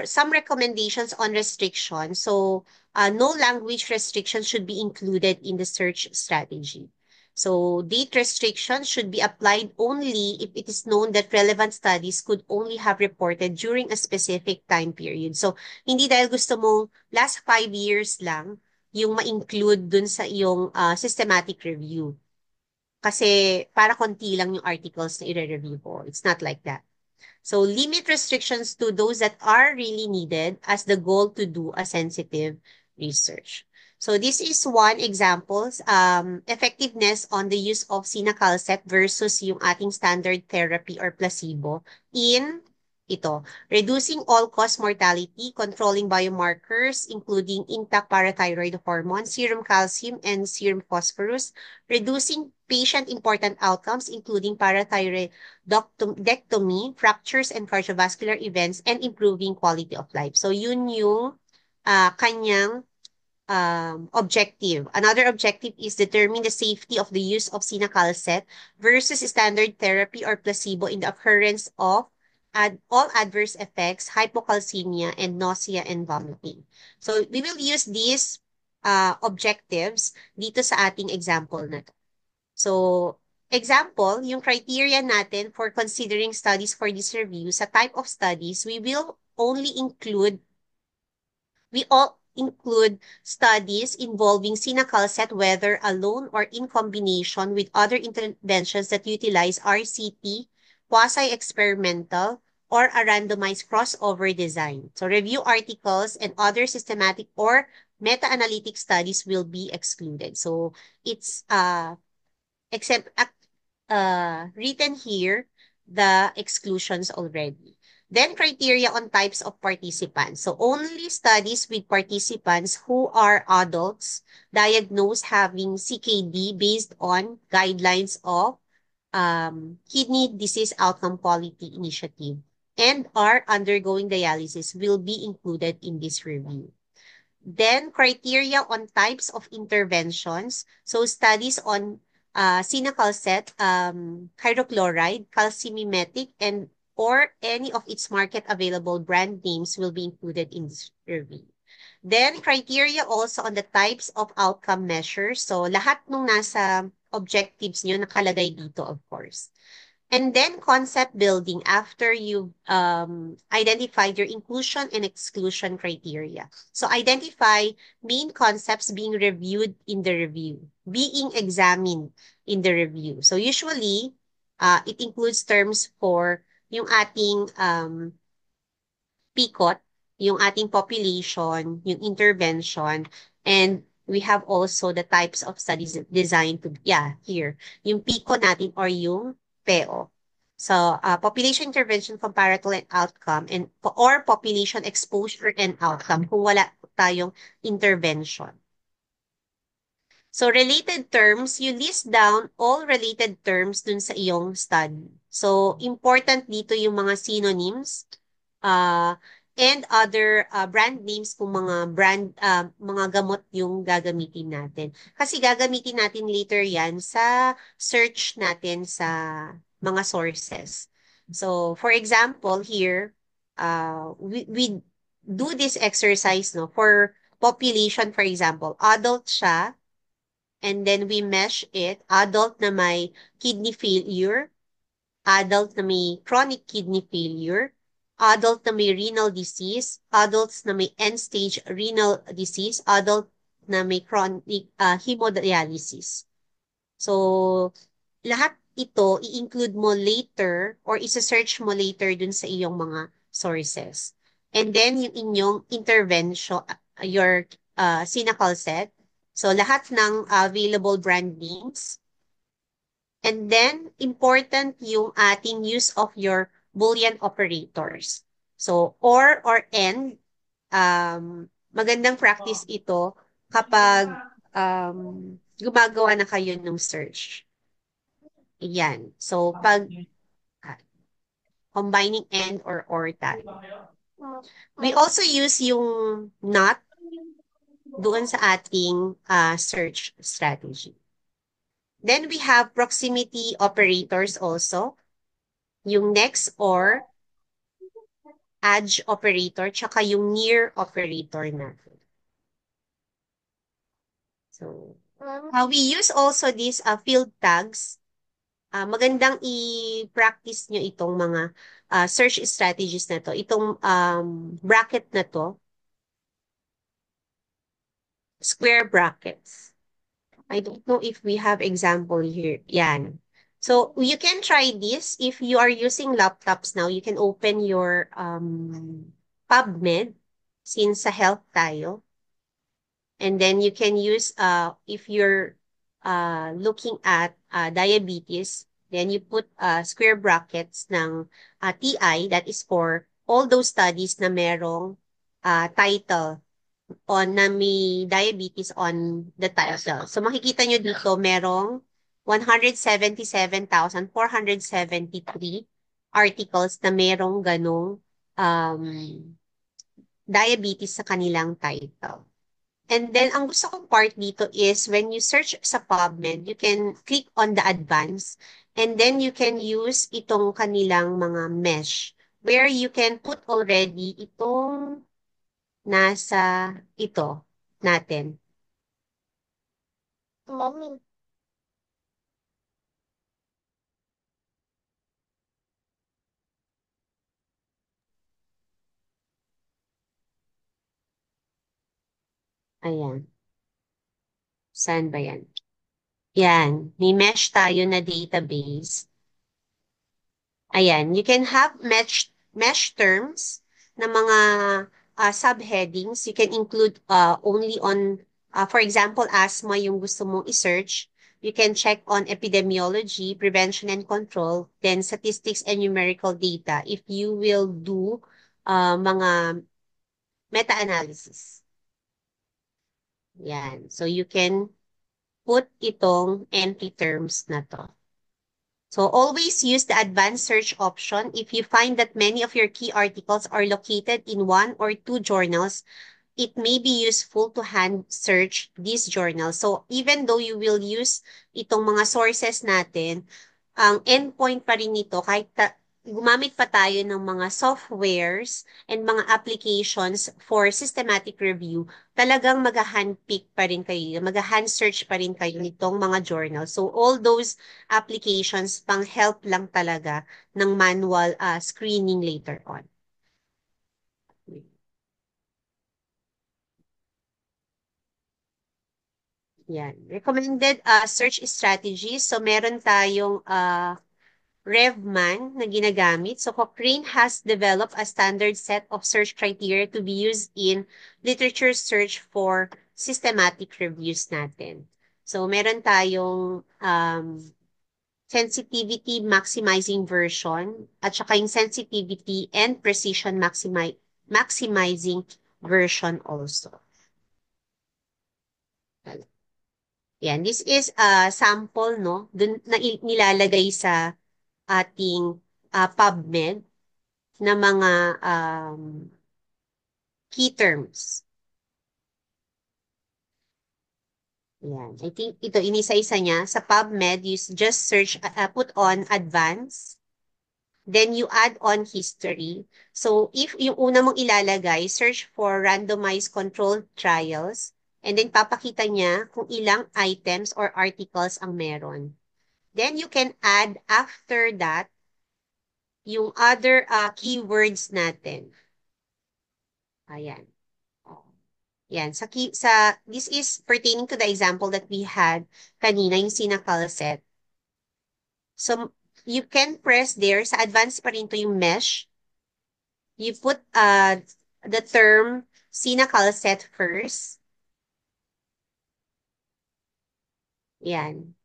some recommendations on restrictions. So, no language restrictions should be included in the search strategy. So, date restrictions should be applied only if it is known that relevant studies could only have reported during a specific time period. So, hindi dahil gusto mong last 5 years lang yung ma-include dun sa iyong systematic review. Kasi para konti lang yung articles na i-review ko. It's not like that. So limit restrictions to those that are really needed as the goal to do a sensitive research. So this is one example, effectiveness on the use of sinacalcet versus yung ating standard therapy or placebo in ito, reducing all-cause mortality, controlling biomarkers, including intact parathyroid hormone, serum calcium, and serum phosphorus, reducing patient-important outcomes, including parathyroidectomy, fractures, and cardiovascular events, and improving quality of life. So, yun yung kanyang objective. Another objective is determine the safety of the use of sinacalcet versus standard therapy or placebo in the occurrence of all adverse effects, hypocalcemia, and nausea and vomiting. So, we will use these objectives dito sa ating example na to. So, example, yung criteria natin for considering studies for this review, sa type of studies, we all include studies involving sinacalcet, whether alone or in combination with other interventions that utilize RCT, quasi-experimental, or a randomized crossover design. So review articles and other systematic or meta-analytic studies will be excluded. So it's except written here the exclusions already. Then criteria on types of participants. So only studies with participants who are adults diagnosed having CKD based on guidelines of Kidney Disease Outcome Quality Initiative and are undergoing dialysis will be included in this review. Then, criteria on types of interventions. So, studies on sinacalcet, hydrochloride, calcimimetic, and or any of its market available brand names will be included in this review. Then, criteria also on the types of outcome measures. So, lahat nung nasa objectives nyo nakalagay dito, of course. And then concept building after you've identified your inclusion and exclusion criteria. So identify main concepts being reviewed in the review, being examined in the review. So usually, it includes terms for yung ating PCOT, yung ating population, yung intervention, and we have also the types of studies designed to, here, yung PICO natin or yung PEO. So, population intervention comparator and outcome or population exposure and outcome kung wala tayong intervention. So, related terms, you list down all related terms dun sa iyong study. So, important dito yung mga synonyms, and other brand names kung mga gamot yung gagamitin natin. Kasi gagamitin natin later yan sa search natin sa mga sources. So, for example, here, we do this exercise, no, for population, for example, adult siya, and then we mesh it, adult na may kidney failure, adult na may chronic kidney failure, adult na may renal disease, adults na may end-stage renal disease, adult na may chronic hemodialysis. So, lahat ito i-include mo later or isa-search mo later dun sa iyong mga sources. And then, yung inyong intervention, your SINACAL set. So, lahat ng available brand names. And then, important yung ating use of your Boolean operators. So, or and, magandang practice ito kapag gumagawa na kayo ng search. Yan. So, pag ah, combining and or tayo. We also use yung not doon sa ating search strategy. Then we have proximity operators also. Yung next or, edge operator, tsaka yung near operator natin. So, we use also these field tags. Magandang i-practice nyo itong mga search strategies na to. Itong bracket na to, square brackets. I don't know if we have example here. Yan. So, you can try this. If you are using laptops now, you can open your PubMed since sa health tayo. And then you can use, if you're looking at diabetes, then you put square brackets ng TI, that is for all those studies na merong title on na may diabetes on the title. So makikita nyo dito merong 177,473 articles na merong ganong diabetes sa kanilang title. And then, ang gusto kong part dito is when you search sa PubMed, you can click on the advanced and then you can use itong kanilang mga mesh where you can put already itong nasa ito natin. Mommy. Ayan. Saan ba yan? Yan. May mesh tayo na database. Ayan. You can have mesh terms na mga subheadings. You can include only on, for example, asthma yung gusto mong i-search. You can check on epidemiology, prevention and control, then statistics and numerical data if you will do mga meta-analysis. Yan. So you can put itong entry terms na to. So always use the advanced search option if you find that many of your key articles are located in one or two journals. It may be useful to hand search these journals. So even though you will use itong mga sources natin, ang endpoint pa rin nito kahit gumamit pa tayo ng mga softwares and mga applications for systematic review, talagang mag-handpick pa rin kayo, mag-hand search pa rin kayo nitong mga journals. So all those applications pang help lang talaga ng manual screening later on. Yan. Recommended search strategies. So meron tayong RevMan na ginagamit. So Cochrane has developed a standard set of search criteria to be used in literature search for systematic reviews natin. So meron tayong sensitivity maximizing version at saka yung sensitivity and precision maximizing version also. Yan, this is a sample, no? Dun na nilalagay sa ating PubMed na mga key terms. Yan. I think ito, inisa-isa niya. Sa PubMed, you just search, put on advanced. Then you add on history. So if yung una mong ilalagay, search for randomized controlled trials. And then papakita niya kung ilang items or articles ang meron. Then you can add after that yung other keywords natin. Ayan. Yan. This is pertaining to the example that we had kanina, yung Sinakal set. So, you can press there, sa advanced pa rin to yung mesh. You put the term Sinakal set first. Yan.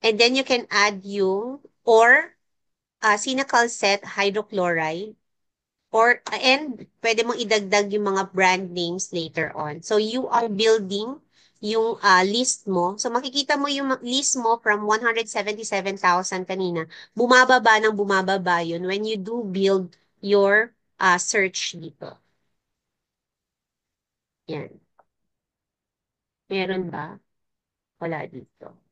And then you can add yung, or Sinakal set hydrochloride. And pwede mong idagdag yung mga brand names later on. So, you are building yung list mo. So, makikita mo yung list mo from 177,000 kanina. Bumababa ng bumababa yun when you do build your search dito. Yan. Meron ba? Wala dito.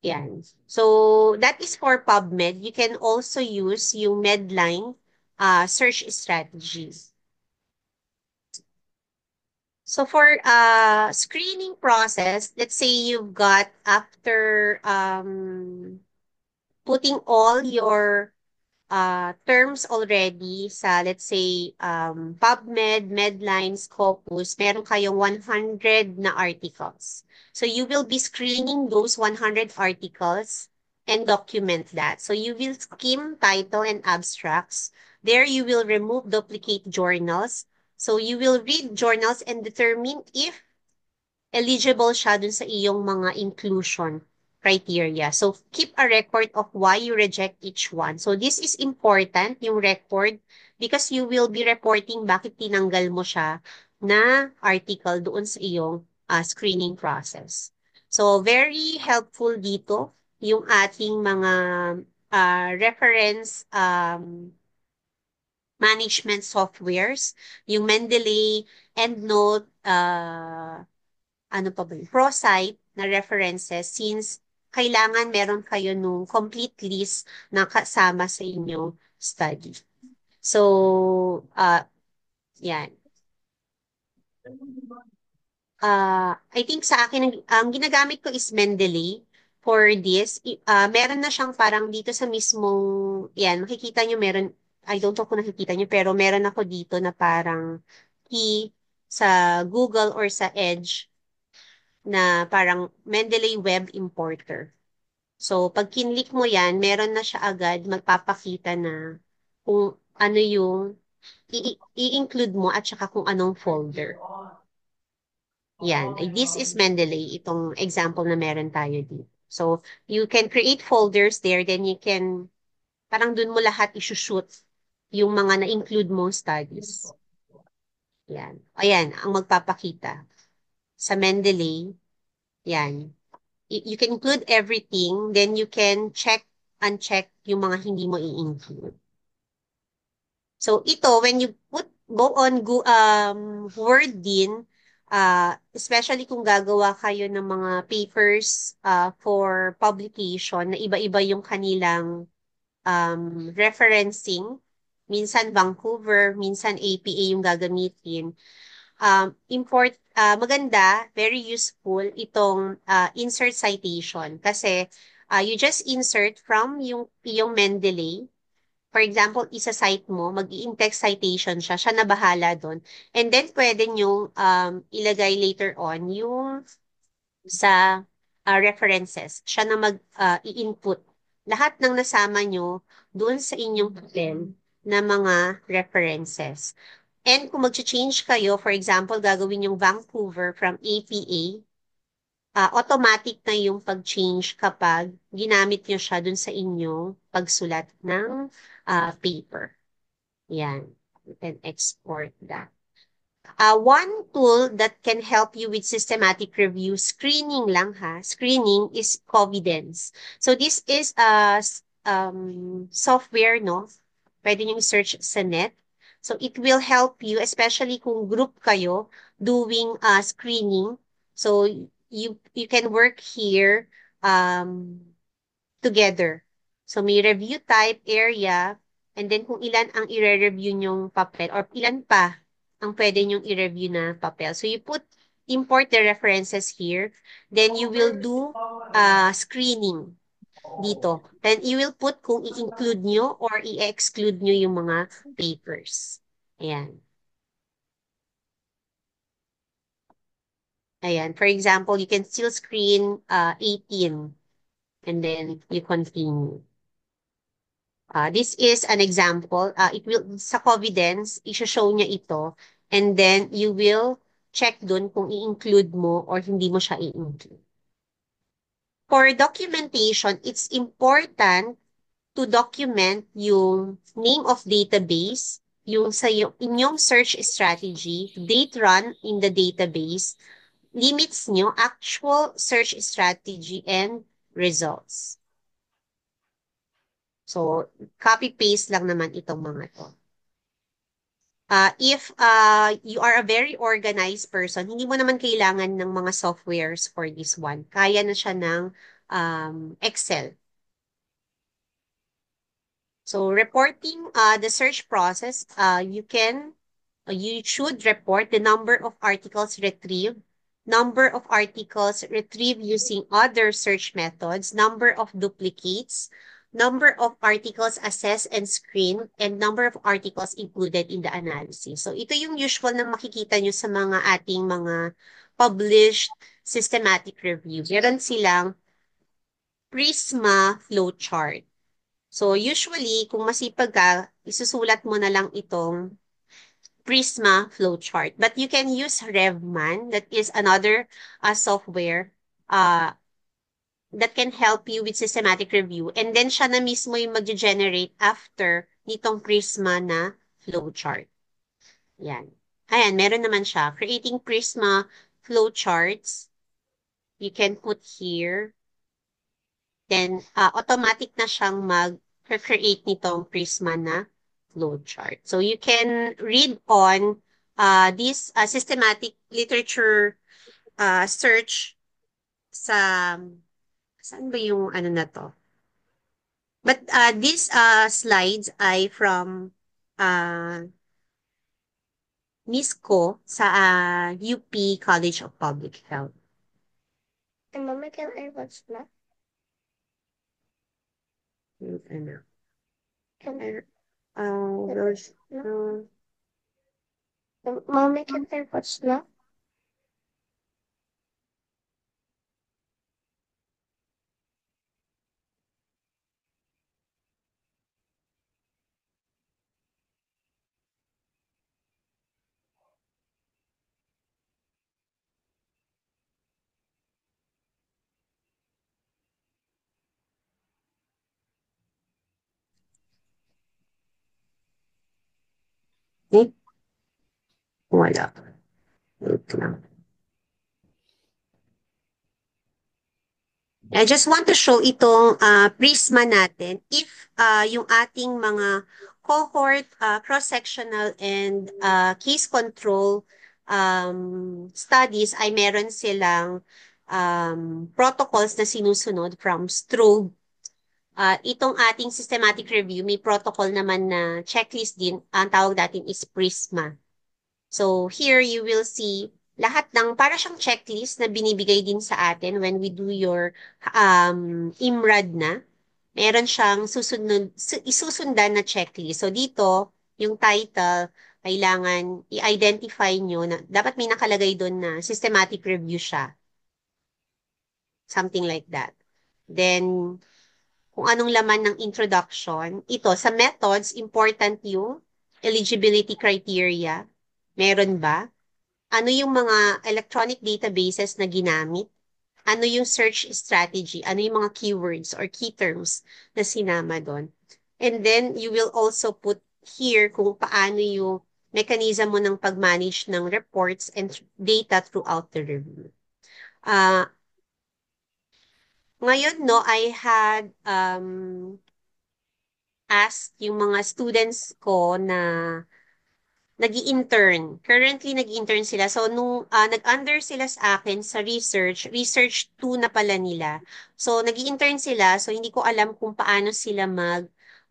Yan. So, that is for PubMed. You can also use yung Medline search strategies. So for screening process, let's say you've got after putting all your terms already sa, let's say, PubMed, Medline, Scopus, meron kayong 100 na articles. So you will be screening those 100 articles and document that. So you will skim title and abstracts. There you will remove duplicate journals. So you will read journals and determine if eligible siya dun sa iyong mga inclusion criteria. So, keep a record of why you reject each one. So, this is important, yung record, because you will be reporting bakit tinanggal mo siya na article doon sa iyong screening process. So, very helpful dito yung ating mga reference management softwares, yung Mendeley, EndNote, ano pa ba yun? ProSite na references since kailangan meron kayo nung complete list na kasama sa inyong study. So, yan. I think sa akin, ang ginagamit ko is Mendeley for this. Meron na siyang parang dito sa mismong, yan, makikita nyo meron, I don't know kung nakikita nyo, pero meron ako dito na parang key sa Google or sa Edge na parang Mendeley Web Importer. So, pag kinlik mo yan, meron na siya agad magpapakita na kung ano yung i-include mo at saka kung anong folder. Yan. This is Mendeley, itong example na meron tayo dito. So, you can create folders there, then you can, parang dun mo lahat isushoot yung mga na-include mong studies. Yan. Ayan, ang magpapakita. Sa Mendeley, yan. You can include everything, then you can check, uncheck yung mga hindi mo i-include. So, ito, when you go on Word din, especially kung gagawa kayo ng mga papers for publication na iba-iba yung kanilang referencing, minsan Vancouver, minsan APA yung gagamitin. Maganda, very useful itong insert citation kasi you just insert from yung Mendeley. For example, isa-cite mo, mag-i-in-text citation siya, siya na bahala doon. And then, pwede nyo ilagay later on yung sa references. Siya na mag-i-input. Lahat ng nasama nyo doon sa inyong papel na mga references. And kung mag-change kayo, for example, gagawin yung Vancouver from APA, automatic na yung pag-change kapag ginamit nyo siya dun sa inyong pagsulat ng paper. Yan. You can export that. One tool that can help you with systematic review, screening lang ha, screening is Covidence. So this is a software, no? Pwede nyo search sa net. So it will help you, especially kung group kayo doing screening. So you can work here together. So may review type, area, and then kung ilan ang i-review nyong papel or ilan pa ang pwede nyong i-review na papel. So you import the references here, then you will do screening. dito. Then you will put kung i-include nyo or i-exclude nyo yung mga papers. Ayan. Ayan. For example, you can still screen 18 and then you continue. This is an example. It will, sa Covidence, i-show niya ito and then you will check dun kung i-include mo or hindi mo siya i-include. For documentation, it's important to document yung name of database, yung sa inyong search strategy, date run in the database, limits nyo, actual search strategy, and results. So, copy-paste lang naman itong mga to. If you are a very organized person, hindi mo naman kailangan ng mga softwares for this one. Kaya na siya ng Excel. So reporting the search process, you should report the number of articles retrieved, number of articles retrieved using other search methods, number of duplicates, number of articles assessed and screened, and number of articles included in the analysis. So ito yung usual na makikita nyo sa mga ating mga published systematic review. Meron silang Prisma flowchart. So, usually, kung masipag ka, isusulat mo na lang itong Prisma flowchart. But you can use Revman, that is another software that can help you with systematic review. And then, siya na mismo yung mag-generate after nitong Prisma na flowchart. Yan. Ayan, meron naman siya. Creating Prisma flowcharts, you can put here. Then, automatic na siyang mag-create nitong Prisma na flowchart. So, you can read on this systematic literature search sa, saan ba yung ano na to? But these slides ay from Miss Ko sa UP College of Public Health. And Mama, can I watch that? Ano? Can I those, Mommy, can I watch that? Eh, wala. Wait lang. I just want to show itong prisma natin. If yung ating mga cohort, cross-sectional, and case control studies ay meron silang protocols na sinusunod from Strobe. Itong ating systematic review, may protocol naman na checklist din. Ang tawag natin is Prisma. So here you will see lahat ng para siyang checklist na binibigay din sa atin when we do your IMRAD na. Meron siyang isusundan na checklist. So dito, yung title, kailangan i-identify nyo na dapat may nakalagay doon na systematic review siya. Something like that. Then, kung anong laman ng introduction. Ito, sa methods, important yung eligibility criteria. Meron ba? Ano yung mga electronic databases na ginamit? Ano yung search strategy? Ano yung mga keywords or key terms na sinama doon? And then, you will also put here kung paano yung mechanism mo ng pag-manage ng reports and data throughout the review. Ngayon, no, I had asked yung mga students ko na nag-i-intern. Currently, nag-i-intern sila. So, nung nag-under sila sa akin sa research 2 na pala nila. So, nag-i-intern sila. So, hindi ko alam kung paano sila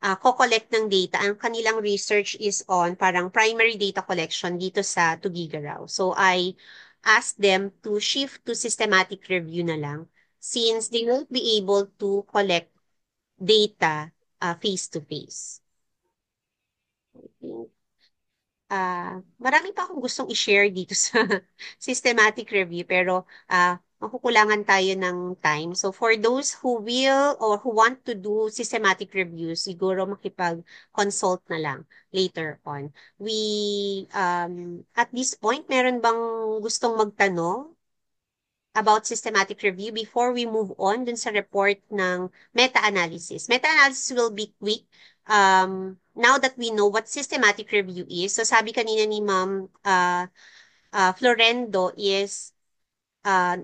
co-collect ng data. Ang kanilang research is on parang primary data collection dito sa Tugigaraw. So, I asked them to shift to systematic review na lang since they won't be able to collect data face-to-face. Marami pa akong gustong i-share dito sa systematic review pero makukulangan tayo ng time. So for those who will or who want to do systematic reviews, siguro makipag-consult na lang later on. At this point, meron bang gustong magtanong about systematic review before we move on dun sa report ng meta-analysis? Meta-analysis will be quick. Now that we know what systematic review is, so sabi kanina ni Ma'am Florendo is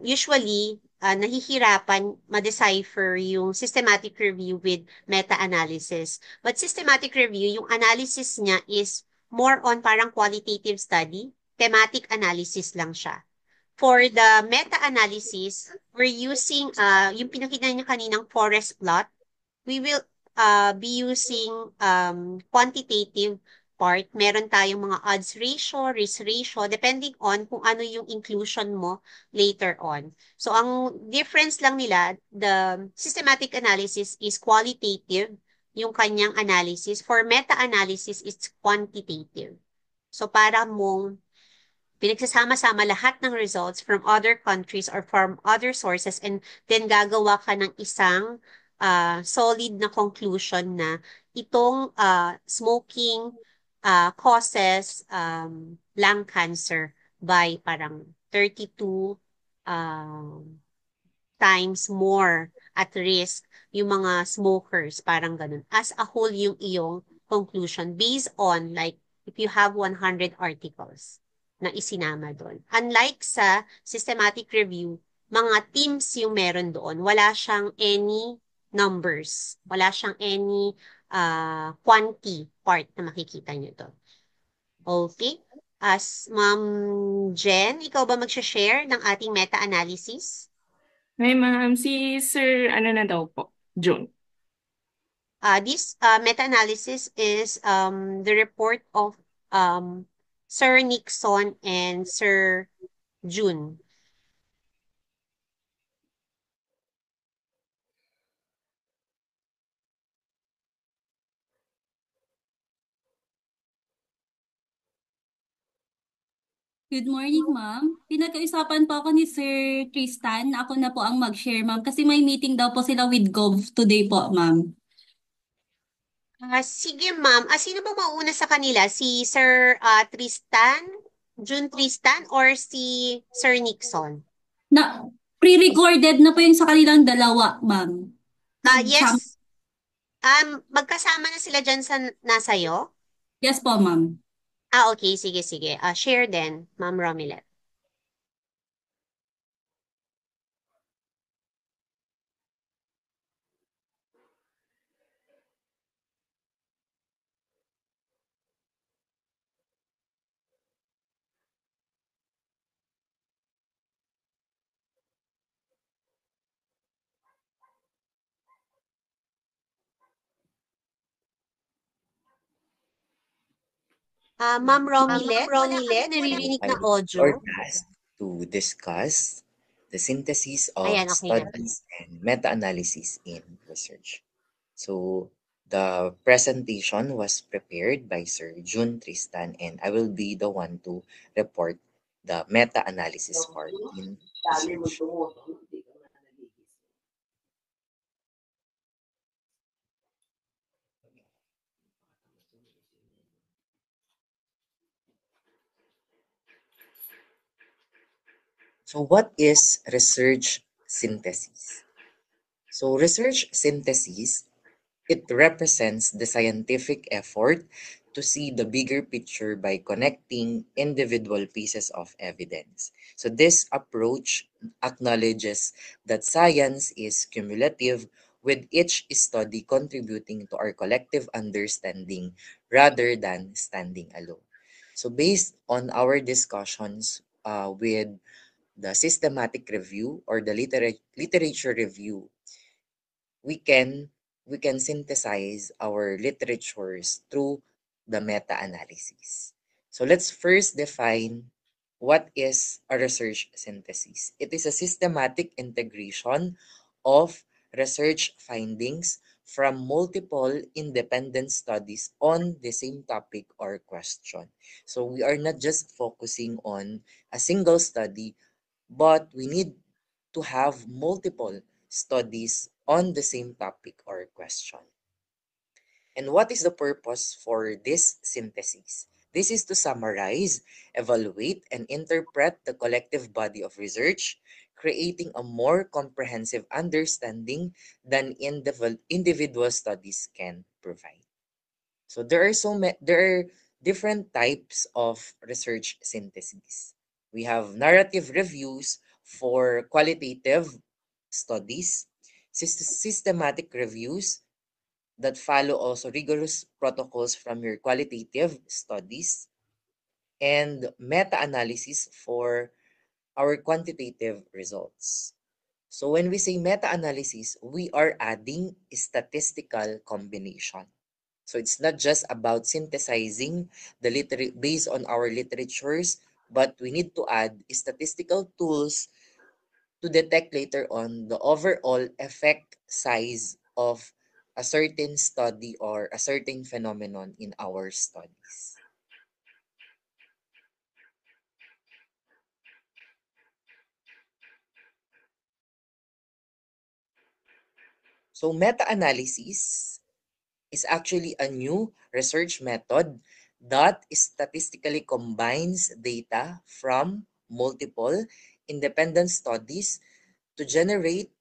usually nahihirapan ma-decipher yung systematic review with meta-analysis. But systematic review, yung analysis niya is more on parang qualitative study, thematic analysis lang siya. For the meta-analysis, we're using yung pinakita niya kaninang forest plot. We will be using quantitative part. Meron tayong mga odds ratio, risk ratio, depending on kung ano yung inclusion mo later on. So, ang difference lang nila, the systematic analysis is qualitative, yung kanyang analysis. For meta-analysis, it's quantitative. So, para mong pinagsasama-sama lahat ng results from other countries or from other sources and then gagawa ka ng isang solid na conclusion na itong smoking causes lung cancer by parang 32 times more at risk yung mga smokers, parang ganun. As a whole, yung iyong conclusion based on like if you have 100 articles na isinama doon. Unlike sa systematic review, mga teams yung meron doon. Wala siyang any numbers. Wala siyang any quantity part na makikita nyo doon. Okay? As Ma'am Jen, ikaw ba mag-share ng ating meta-analysis? Hi, ma'am. Si Sir, ano na daw po? June. This meta-analysis is the report of Sir Nixon and Sir June. Good morning, ma'am. Pinag-uusapan po ako ni Sir Tristan. Ako na po ang mag-share, ma'am. Kasi may meeting daw po sila with Gov today po, ma'am. Sige, ma'am. Sino ba mauna sa kanila? Si Sir Tristan? June Tristan or si Sir Nixon? Pre-recorded na po yung sa kanilang dalawa, ma'am. Yes. Magkasama na sila dyan sa nasayo? Yes po, ma'am. Okay. Sige. Share din, Ma'am Romilet. Ma'am Romilet, wala kami naririnig na audio. Or tasked to discuss the synthesis of Ayan, okay na. studies and meta-analysis in research. So, the presentation was prepared by Sir June Tristan and I will be the one to report the meta-analysis part in research. So what is research synthesis? So research synthesis, it represents the scientific effort to see the bigger picture by connecting individual pieces of evidence. So this approach acknowledges that science is cumulative, with each study contributing to our collective understanding rather than standing alone. So based on our discussions with the systematic review or the literature review, we can synthesize our literatures through the meta-analysis. So let's first define what is a research synthesis. It is a systematic integration of research findings from multiple independent studies on the same topic or question. So we are not just focusing on a single study, but we need to have multiple studies on the same topic or question. And what is the purpose for this synthesis? This is to summarize, evaluate, and interpret the collective body of research, creating a more comprehensive understanding than individual studies can provide. So there are different types of research syntheses. We have narrative reviews for qualitative studies, systematic reviews that follow also rigorous protocols from your qualitative studies, and meta-analysis for our quantitative results. So when we say meta-analysis, we are adding statistical combination. So it's not just about synthesizing the based on our literatures, but we need to add statistical tools to detect later on the overall effect size of a certain study or a certain phenomenon in our studies. So meta-analysis is actually a new research method that statistically combines data from multiple independent studies to generate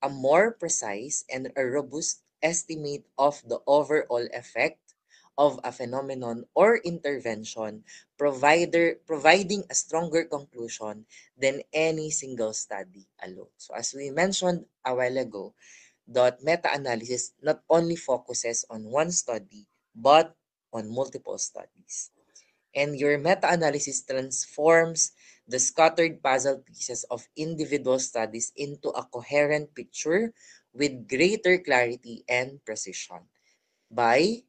a more precise and a robust estimate of the overall effect of a phenomenon or intervention, providing a stronger conclusion than any single study alone. So as we mentioned a while ago, that meta-analysis not only focuses on one study, but on multiple studies. And your meta-analysis transforms the scattered puzzle pieces of individual studies into a coherent picture with greater clarity and precision. By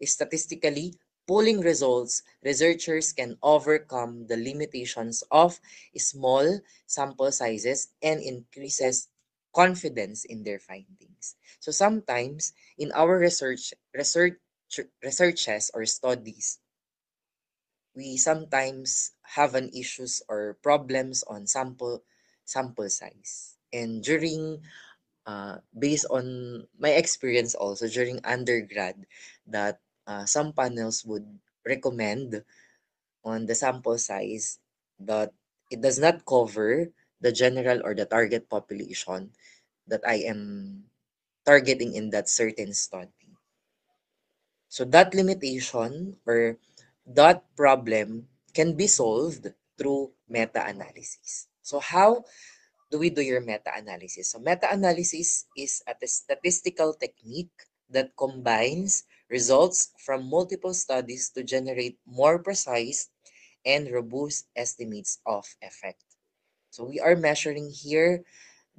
statistically pooling results, researchers can overcome the limitations of small sample sizes and increases confidence in their findings. So sometimes in our researches or studies, we sometimes have an issues or problems on sample size. And based on my experience also during undergrad, that some panels would recommend on the sample size that it does not cover the general or the target population that I am targeting in that certain study. So that limitation or that problem can be solved through meta-analysis. So how do we do your meta-analysis? So meta-analysis is a statistical technique that combines results from multiple studies to generate more precise and robust estimates of effect. So we are measuring here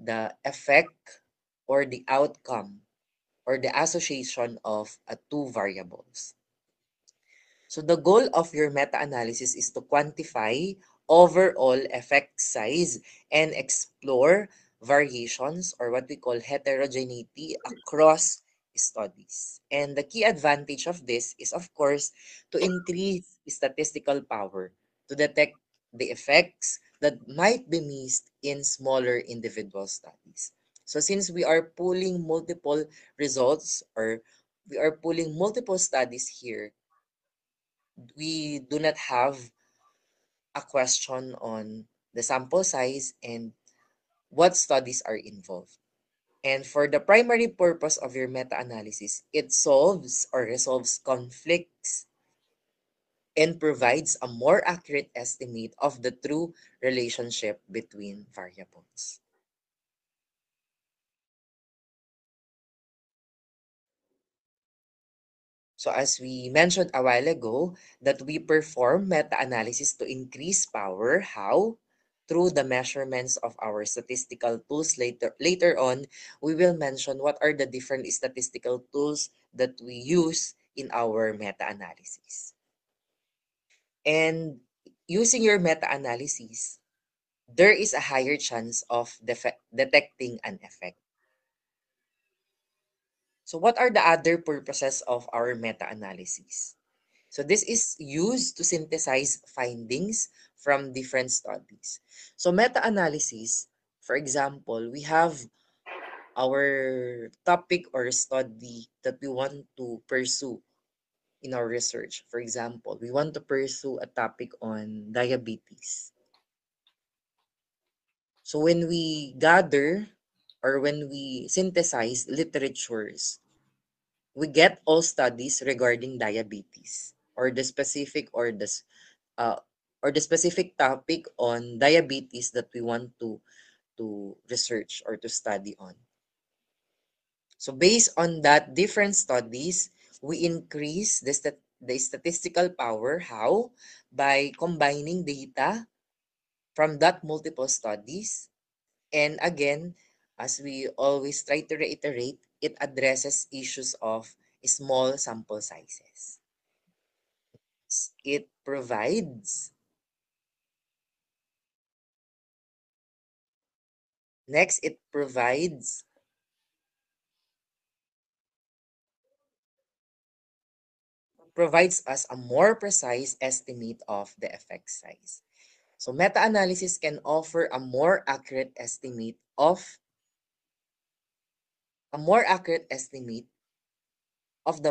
the effect or the outcome or the association of two variables. So the goal of your meta-analysis is to quantify overall effect size and explore variations or what we call heterogeneity across studies. And the key advantage of this is, of course, to increase statistical power to detect the effects that might be missed in smaller individual studies. So since we are pulling multiple results or we are pulling multiple studies here, we do not have a question on the sample size and what studies are involved. And for the primary purpose of your meta-analysis, it solves or resolves conflicts and provides a more accurate estimate of the true relationship between variables. So as we mentioned a while ago, that we perform meta-analysis to increase power. How? Through the measurements of our statistical tools. Later on, we will mention what are the different statistical tools that we use in our meta-analysis. And using your meta-analysis, there is a higher chance of detecting an effect. So what are the other purposes of our meta-analysis? So this is used to synthesize findings from different studies. So meta-analysis, for example, we have our topic or study that we want to pursue in our research. For example, we want to pursue a topic on diabetes. So when we gather or when we synthesize literatures, we get all studies regarding diabetes or the specific uh, or the specific topic on diabetes that we want to research or to study on. So based on that different studies, we increase the statistical power. How? By combining data from that multiple studies. And again, as we always try to reiterate, it addresses issues of small sample sizes. It provides Next, it provides us a more precise estimate of the effect size. So meta-analysis can offer a more accurate estimate of the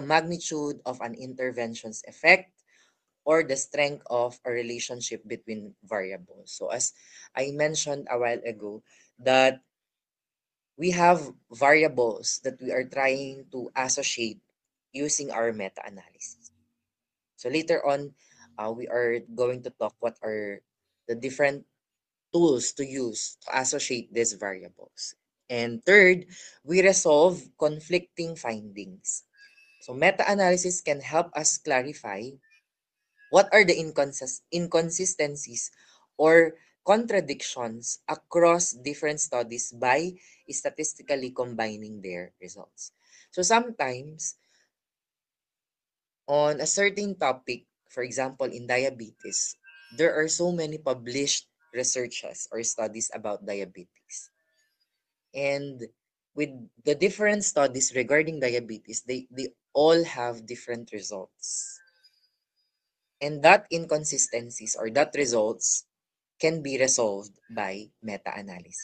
magnitude of an intervention's effect or the strength of a relationship between variables. So as I mentioned a while ago, that we have variables that we are trying to associate using our meta-analysis. So later on, we are going to talk what are the different tools to use to associate these variables. And third, we resolve conflicting findings. So meta-analysis can help us clarify what are the inconsistencies or contradictions across different studies by statistically combining their results. So sometimes on a certain topic, for example, in diabetes, there are so many published researches or studies about diabetes. And with the different studies regarding diabetes, they all have different results. And that inconsistencies or that results can be resolved by meta-analysis.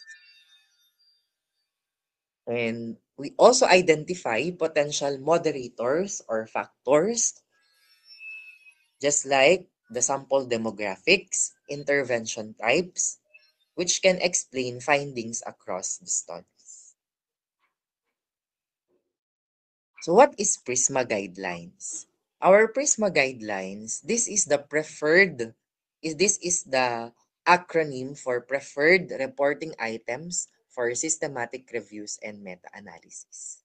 And we also identify potential moderators or factors, just like the sample demographics, intervention types, which can explain findings across the studies. So what is PRISMA guidelines? Our PRISMA guidelines, this is the acronym for preferred reporting items for systematic reviews and meta-analysis.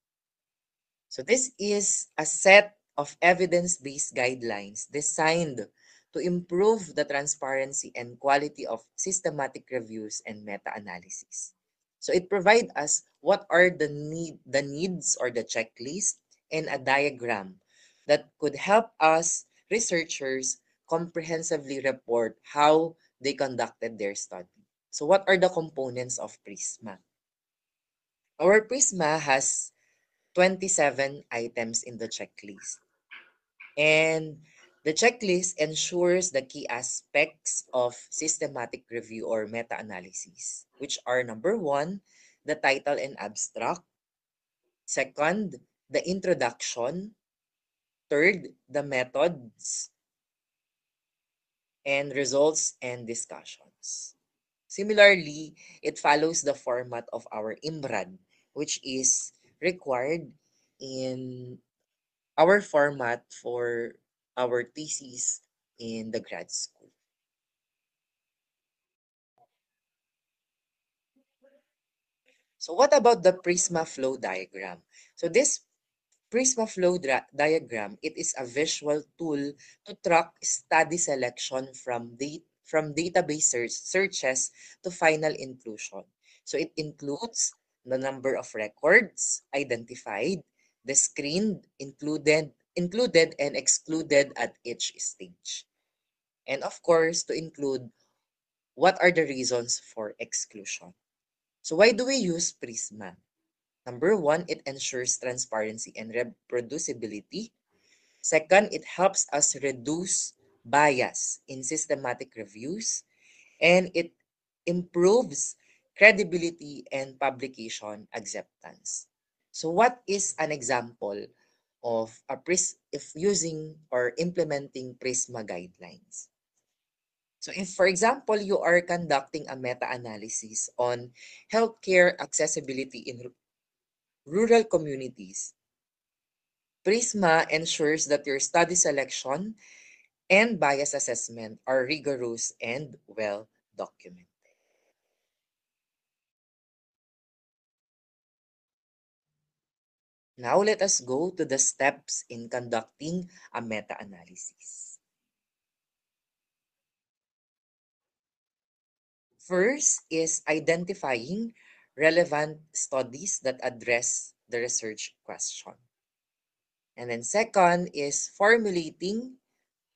So this is a set of evidence-based guidelines designed to improve the transparency and quality of systematic reviews and meta-analysis. So it provides us what are the needs or the checklist and a diagram that could help us researchers comprehensively report how they conducted their study. So what are the components of PRISMA? Our PRISMA has 27 items in the checklist. And the checklist ensures the key aspects of systematic review or meta-analysis, which are number one, the title and abstract. Second, the introduction. Third, the methods and results and discussions. Similarly, it follows the format of our IMRAD, which is required in our format for our thesis in the grad school. So what about the Prisma flow diagram? So this Prisma flow diagram, it is a visual tool to track study selection from database searches to final inclusion. So it includes the number of records identified, the screened, included and excluded at each stage. And of course, to include what are the reasons for exclusion. So why do we use Prisma? Number one, it ensures transparency and reproducibility. Second, it helps us reduce bias in systematic reviews, and it improves credibility and publication acceptance. So what is an example of if using or implementing PRISMA guidelines? So if, for example, you are conducting a meta-analysis on healthcare accessibility in rural communities, PRISMA ensures that your study selection and bias assessment are rigorous and well documented. Now let us go to the steps in conducting a meta-analysis. First is identifying relevant studies that address the research question. And then second is formulating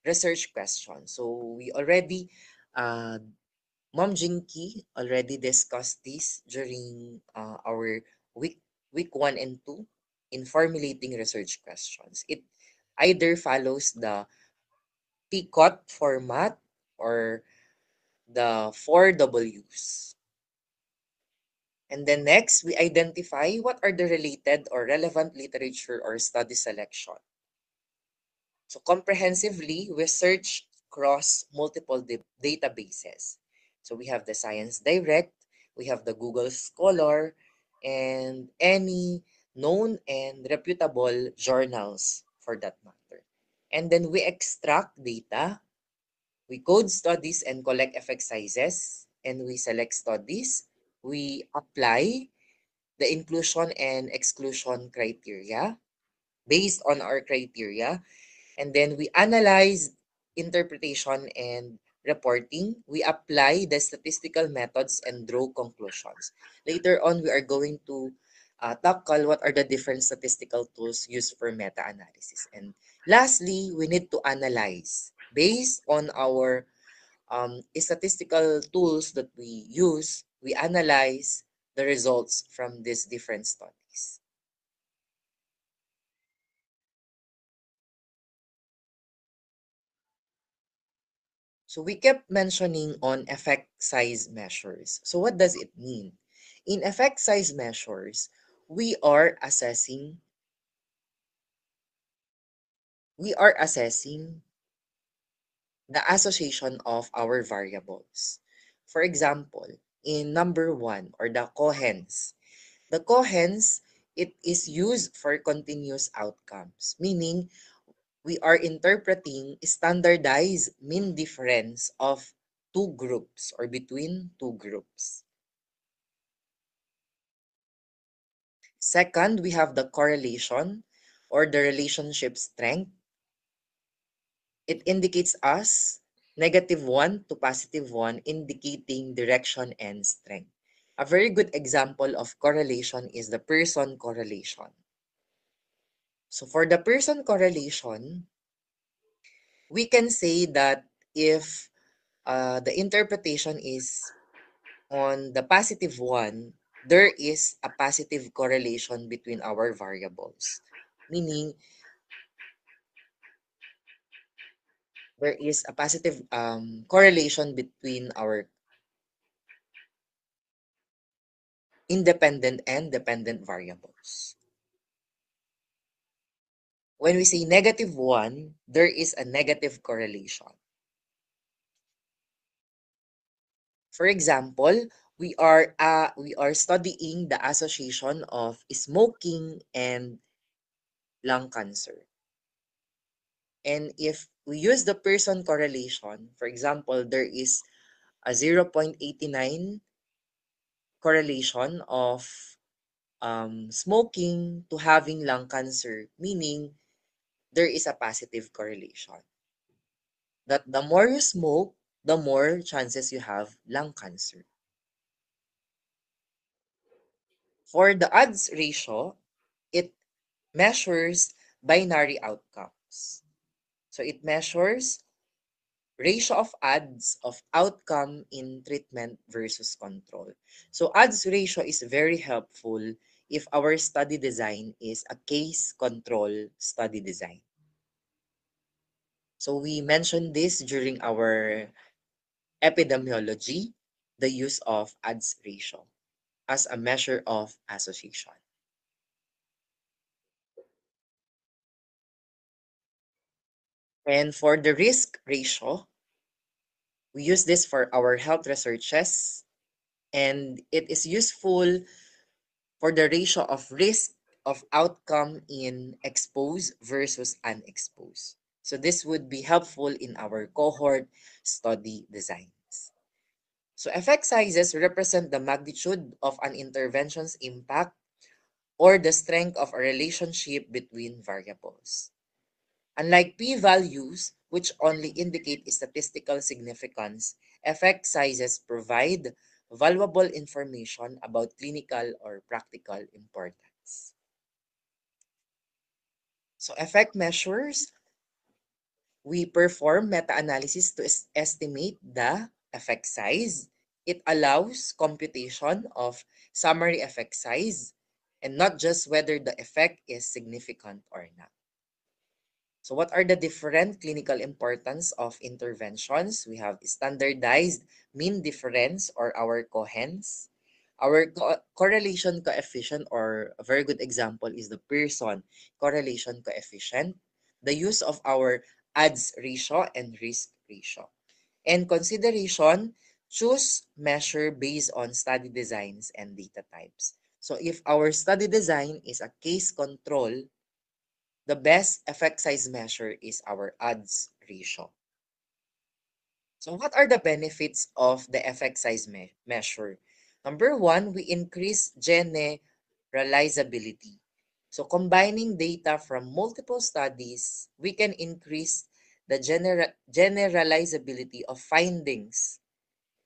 research questions. So we already, Mom Jinky already discussed this during our week 1 and 2 in formulating research questions. It either follows the PCOT format or the 4Ws. And then next, we identify what are the related or relevant literature or study selection. So comprehensively, we search across multiple databases. So we have the Science Direct, we have the Google Scholar, and any known and reputable journals for that matter. And then we extract data, we code studies and collect effect sizes, and we select studies. We apply the inclusion and exclusion criteria based on our criteria, and then we analyze interpretation and reporting. We apply the statistical methods and draw conclusions. Later on, we are going to tackle what are the different statistical tools used for meta-analysis. And lastly, we need to analyze based on our statistical tools that we use. We analyze the results from these different studies. So we kept mentioning on effect size measures. So what does it mean? In effect size measures, we are assessing we are assessing the association of our variables. For example, in number 1 or the cohens. The cohens, it is used for continuous outcomes, meaning we are interpreting standardized mean difference of two groups or between two groups. Second, we have the correlation or the relationship strength. It indicates us -1 to +1, indicating direction and strength. A very good example of correlation is the Pearson correlation. So for the Pearson correlation, we can say that if the interpretation is on the +1, there is a positive correlation between our variables, meaning there is a positive correlation between our independent and dependent variables. When we say -1, there is a negative correlation. For example, we are studying the association of smoking and lung cancer. And if we use the Pearson correlation, for example, there is a 0.89 correlation of smoking to having lung cancer, meaning there is a positive correlation. That the more you smoke, the more chances you have lung cancer. For the odds ratio, it measures binary outcomes. So it measures ratio of odds of outcome in treatment versus control. So odds ratio is very helpful if our study design is a case control study design. So we mentioned this during our epidemiology, the use of odds ratio as a measure of association. And for the risk ratio, we use this for our health researches, and it is useful for the ratio of risk of outcome in exposed versus unexposed. So this would be helpful in our cohort study designs. So effect sizes represent the magnitude of an intervention's impact or the strength of a relationship between variables. Unlike p-values, which only indicate statistical significance, effect sizes provide valuable information about clinical or practical importance. So effect measures, we perform meta-analysis to estimate the effect size. It allows computation of summary effect size and not just whether the effect is significant or not. So what are the different clinical importance of interventions? We have standardized mean difference or our cohens. Our correlation coefficient, or a very good example is the Pearson correlation coefficient, the use of our odds ratio and risk ratio. And consideration, choose measure based on study designs and data types. So if our study design is a case control, the best effect size measure is our odds ratio. So what are the benefits of the effect size measure? Number one, we increase generalizability. So combining data from multiple studies, we can increase the generalizability of findings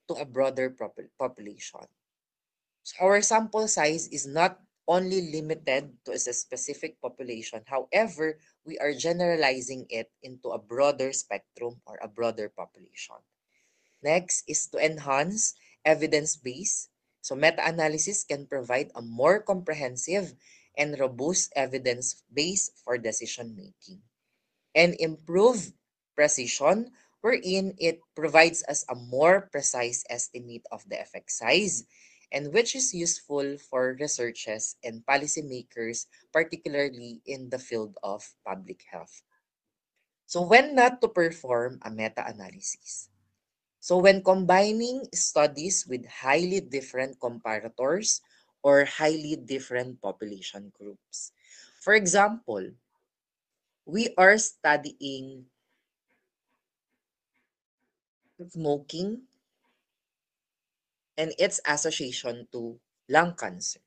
to a broader population. So our sample size is not only limited to a specific population. However, we are generalizing it into a broader spectrum or a broader population. Next is to enhance evidence base. So meta-analysis can provide a more comprehensive and robust evidence base for decision making. And improve precision, wherein it provides us a more precise estimate of the effect size, and which is useful for researchers and policymakers, particularly in the field of public health. So when not to perform a meta-analysis? So when combining studies with highly different comparators or highly different population groups. For example, we are studying smoking and its association to lung cancer.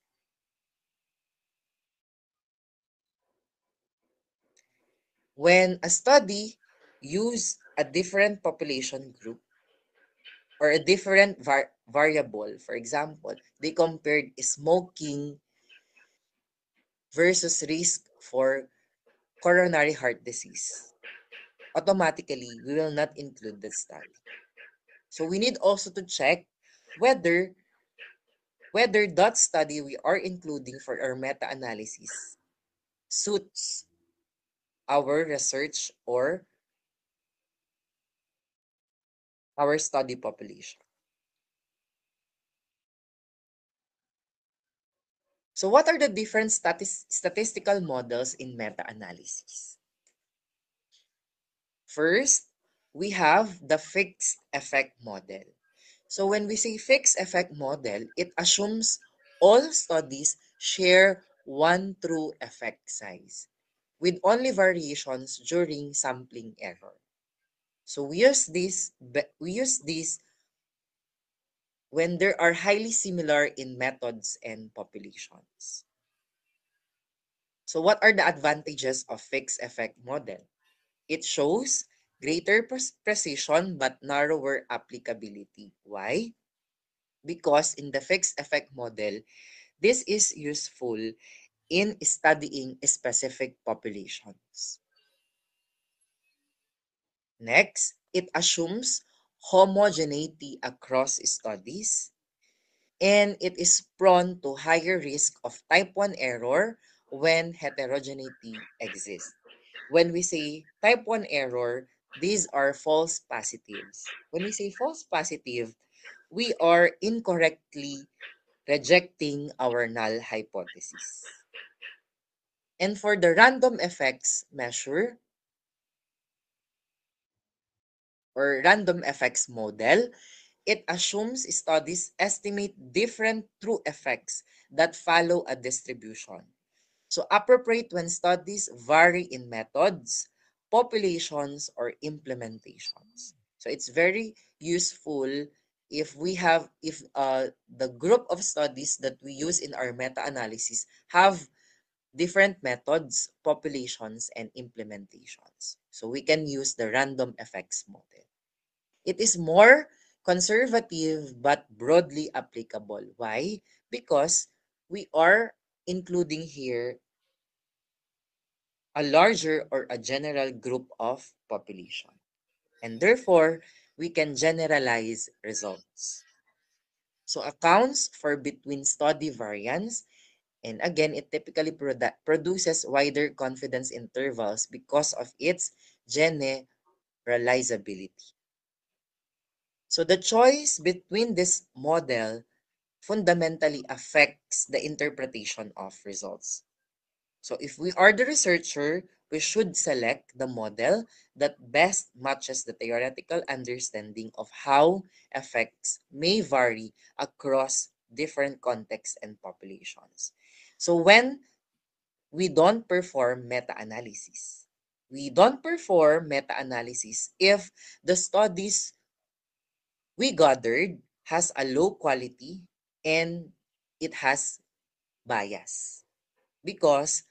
When a study used a different population group or a different variable, for example, they compared smoking versus risk for coronary heart disease, automatically we will not include the study. So we need also to check whether that study we are including for our meta-analysis suits our research or our study population. So what are the different statistical models in meta-analysis? First, we have the fixed effect model. So when we say fixed effect model, it assumes all studies share one true effect size with only variations during sampling error. So we use this when there are highly similar in methods and populations. So what are the advantages of fixed effect model? It shows greater precision but narrower applicability. Why? Because in the fixed effect model, this is useful in studying specific populations. Next, it assumes homogeneity across studies, and it is prone to higher risk of type 1 error when heterogeneity exists. When we say type 1 error, these are false positives. When we say false positive, we are incorrectly rejecting our null hypothesis. And for the random effects measure or random effects model, it assumes studies estimate different true effects that follow a distribution. So appropriate when studies vary in methods, populations, or implementations. So it's very useful if the group of studies that we use in our meta-analysis have different methods, populations, and implementations. So we can use the random effects model. It is more conservative but broadly applicable. Why? Because we are including here a larger or a general group of population. And therefore, we can generalize results. So accounts for between study variance, and again, it typically produces wider confidence intervals because of its generalizability. So the choice between this model fundamentally affects the interpretation of results. So if we are the researcher, we should select the model that best matches the theoretical understanding of how effects may vary across different contexts and populations. So when we don't perform meta-analysis, we don't perform meta-analysis if the studies we gathered has a low quality and it has bias, because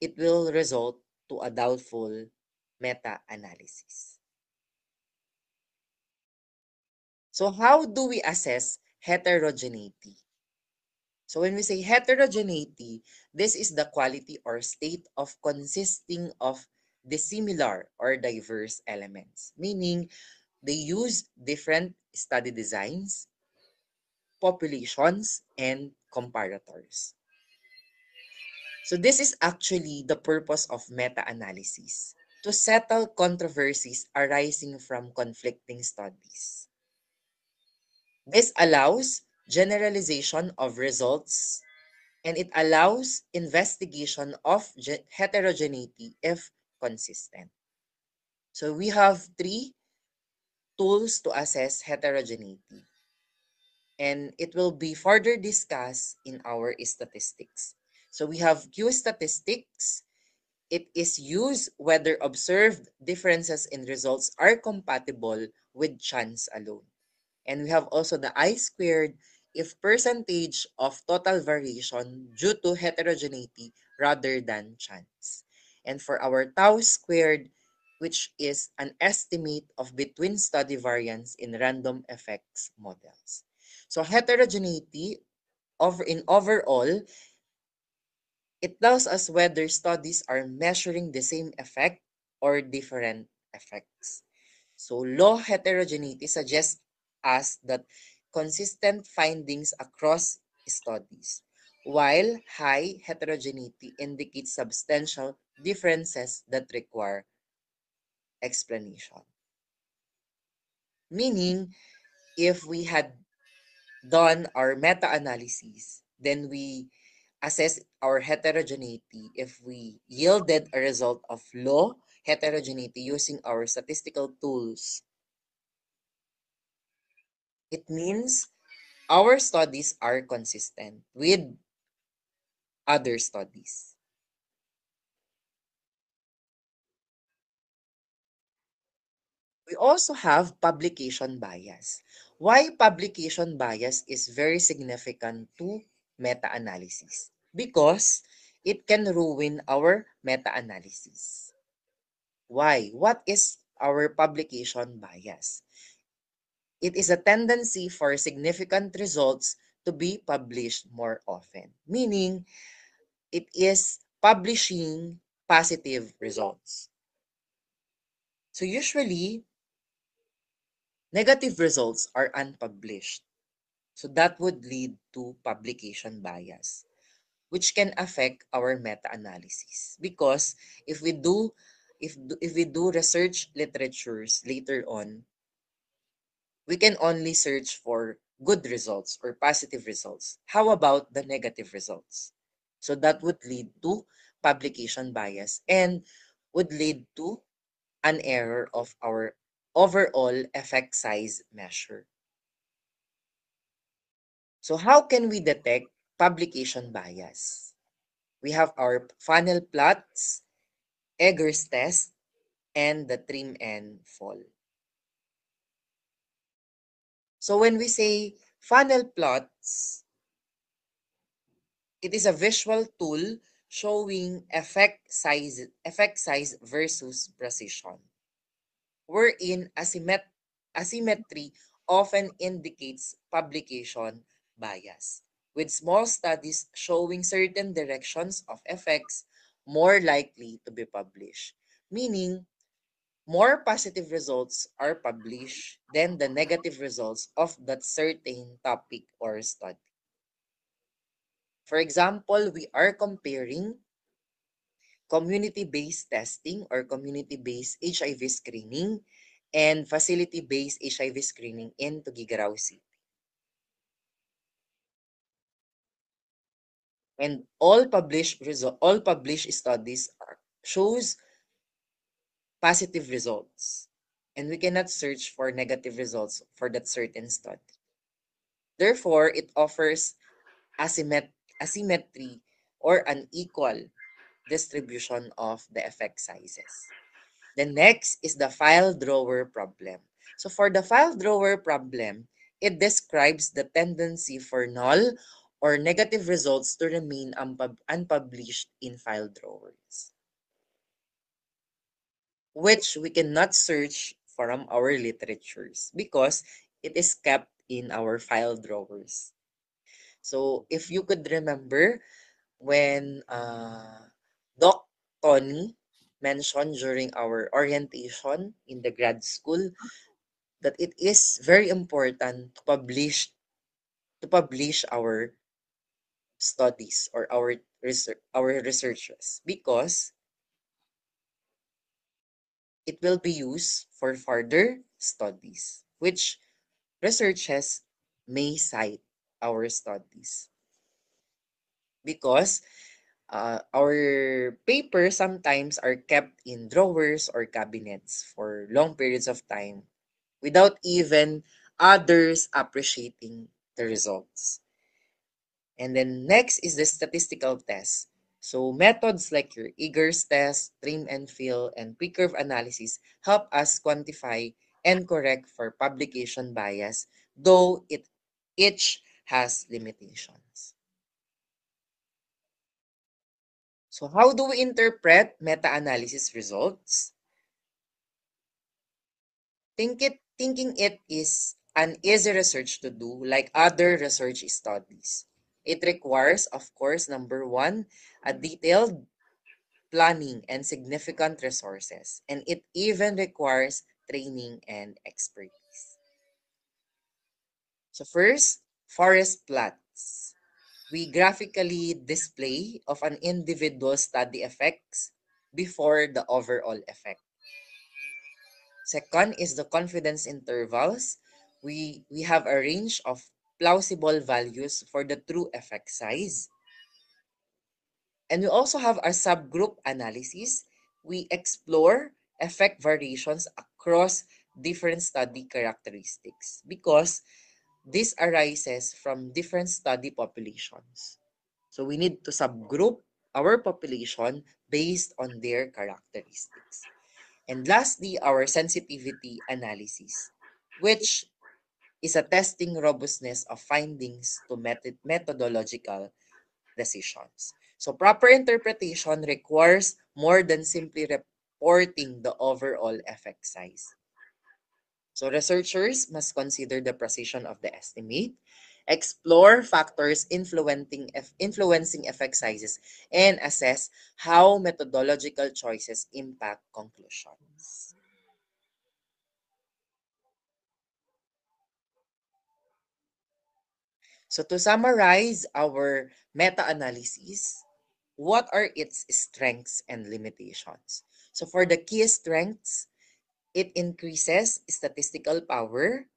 it will result to a doubtful meta-analysis. So how do we assess heterogeneity? So when we say heterogeneity, this is the quality or state of consisting of dissimilar or diverse elements, meaning they use different study designs, populations, and comparators. So this is actually the purpose of meta-analysis, to settle controversies arising from conflicting studies. This allows generalization of results, and it allows investigation of heterogeneity if consistent. So we have three tools to assess heterogeneity, and it will be further discussed in our statistics. So we have Q statistics. It is used whether observed differences in results are compatible with chance alone. And we have also the I squared if percentage of total variation due to heterogeneity rather than chance. And for our tau squared, which is an estimate of between study variance in random effects models. So heterogeneity in overall, it tells us whether studies are measuring the same effect or different effects. So low heterogeneity suggests us that consistent findings across studies, while high heterogeneity indicates substantial differences that require explanation. Meaning, if we had done our meta-analysis, then we assess our heterogeneity. If we yielded a result of low heterogeneity using our statistical tools, it means our studies are consistent with other studies. We also have publication bias. Why publication bias is very significant to meta-analysis? Because it can ruin our meta-analysis. Why? What is our publication bias? It is a tendency for significant results to be published more often, meaning it is publishing positive results. So usually, negative results are unpublished. So that would lead to publication bias, which can affect our meta-analysis. Because if we do if we do research literatures later on, we can only search for good results or positive results. How about the negative results? So that would lead to publication bias and would lead to an error of our overall effect size measure. So how can we detect publication bias? We have our funnel plots, Egger's test, and the trim and fall. So when we say funnel plots, it is a visual tool showing effect size versus precision, wherein asymmetry often indicates publication bias, with small studies showing certain directions of effects more likely to be published, meaning more positive results are published than the negative results of that certain topic or study. For example, we are comparing community-based testing or community-based HIV screening and facility-based HIV screening in Tuguegarao City. And all published studies shows positive results. And we cannot search for negative results for that certain study. Therefore, it offers asymmetry or unequal distribution of the effect sizes. The next is the file drawer problem. So for the file drawer problem, it describes the tendency for null or negative results to remain unpublished in file drawers, which we cannot search from our literatures because it is kept in our file drawers. So if you could remember when Doc Tony mentioned during our orientation in the grad school that it is very important to publish our studies or our researches because it will be used for further studies, which researches may cite our studies because our papers sometimes are kept in drawers or cabinets for long periods of time without even others appreciating the results. And then next is the statistical test. So methods like your Eggers test, trim and fill, and P-curve analysis help us quantify and correct for publication bias, though each has limitations. So how do we interpret meta-analysis results? Thinking it is an easy research to do like other research studies. It requires, of course, number one, a detailed planning and significant resources. And it even requires training and expertise. So first, forest plots. We graphically display of an individual study effects before the overall effect. Second is the confidence intervals. We have a range of plausible values for the true effect size. And we also have our subgroup analysis. We explore effect variations across different study characteristics because this arises from different study populations. So we need to subgroup our population based on their characteristics. And lastly, our sensitivity analysis, which is a testing robustness of findings to methodological decisions. So proper interpretation requires more than simply reporting the overall effect size. So researchers must consider the precision of the estimate, explore factors influencing effect sizes, and assess how methodological choices impact conclusions. So to summarize our meta-analysis, what are its strengths and limitations? So for the key strengths, it increases statistical power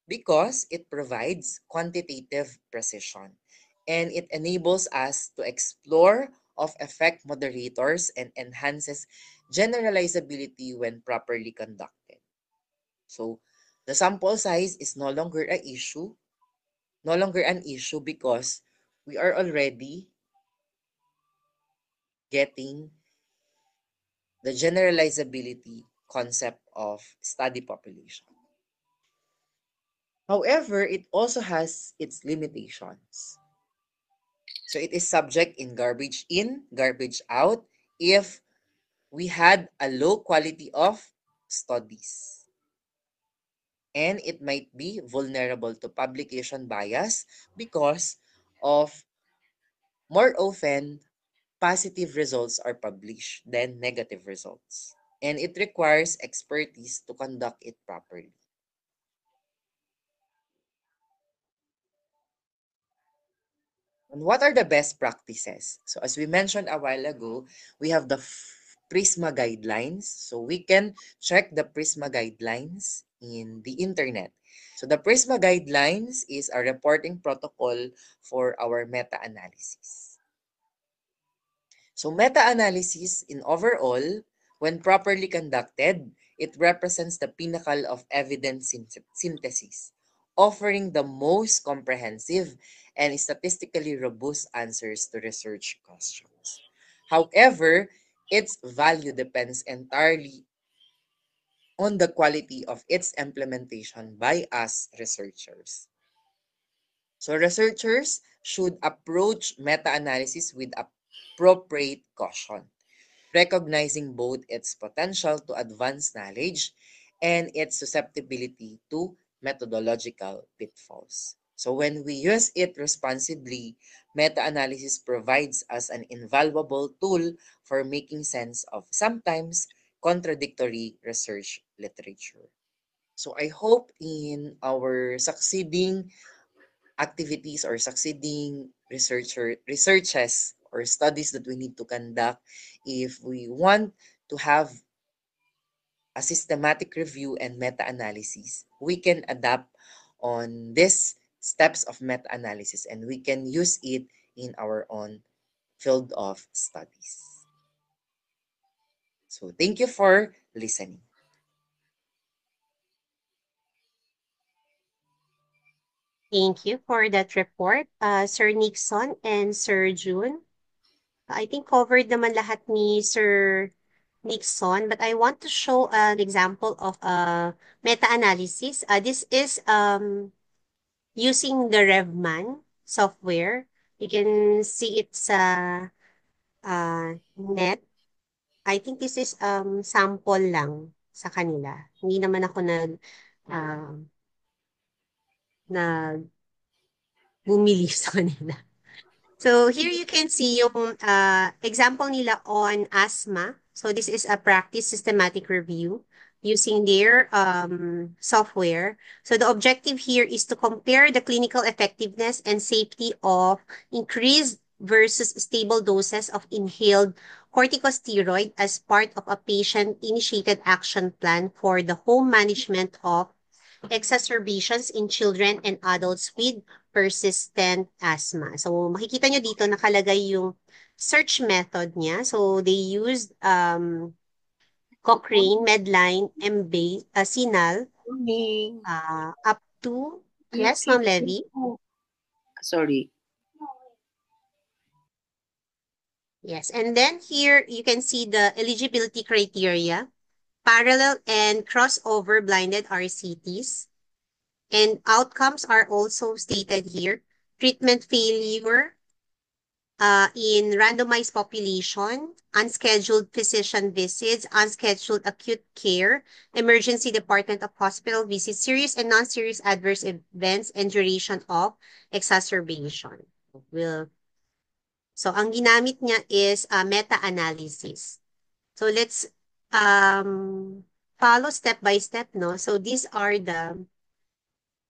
because it provides quantitative precision, and it enables us to explore of effect moderators and enhances generalizability when properly conducted. So the sample size is no longer an issue because we are already getting the generalizability concept of study population. However, it also has its limitations. So it is subject in, garbage out if we had a low quality of studies. And it might be vulnerable to publication bias because of more often positive results are published than negative results. And it requires expertise to conduct it properly. And what are the best practices? So as we mentioned a while ago, we have the PRISMA guidelines. So we can check the PRISMA guidelines in the internet. So the PRISMA guidelines is a reporting protocol for our meta-analysis. So meta-analysis in overall, when properly conducted, it represents the pinnacle of evidence synthesis, offering the most comprehensive and statistically robust answers to research questions. However, its value depends entirely on the quality of its implementation by us researchers. So researchers should approach meta-analysis with appropriate caution, recognizing both its potential to advance knowledge and its susceptibility to methodological pitfalls. So when we use it responsibly, meta-analysis provides us an invaluable tool for making sense of sometimes contradictory research literature. So I hope in our succeeding activities or succeeding researches or studies that we need to conduct, if we want to have a systematic review and meta-analysis, we can adapt on these steps of meta-analysis and we can use it in our own field of studies. So thank you for listening. Thank you for that report, Sir Nixon and Sir June. I think covered naman lahat ni Sir Nixon, but I want to show an example of a meta-analysis. This is using the RevMan software. You can see it sa net. I think this is sample lang sa kanila. Hindi naman ako uh, nag bumili sa kanila. So here you can see yung example nila on asthma. So this is a practice systematic review using their software. So the objective here is to compare the clinical effectiveness and safety of increased versus stable doses of inhaled corticosteroid as part of a patient-initiated action plan for the home management of exacerbations in children and adults with persistent asthma. So, makikita nyo dito nakalagay yung search method niya. So, they used Cochrane, Medline, Sinal, up to, yes, Ma'am Levy? Sorry. Yes, and then here you can see the eligibility criteria, parallel and crossover blinded RCTs, and outcomes are also stated here. Treatment failure in randomized population, unscheduled physician visits, unscheduled acute care, emergency department of hospital visits, serious and non-serious adverse events, and duration of exacerbation. So, ang ginamit niya is meta-analysis. So, let's follow step by step, no? So, these are the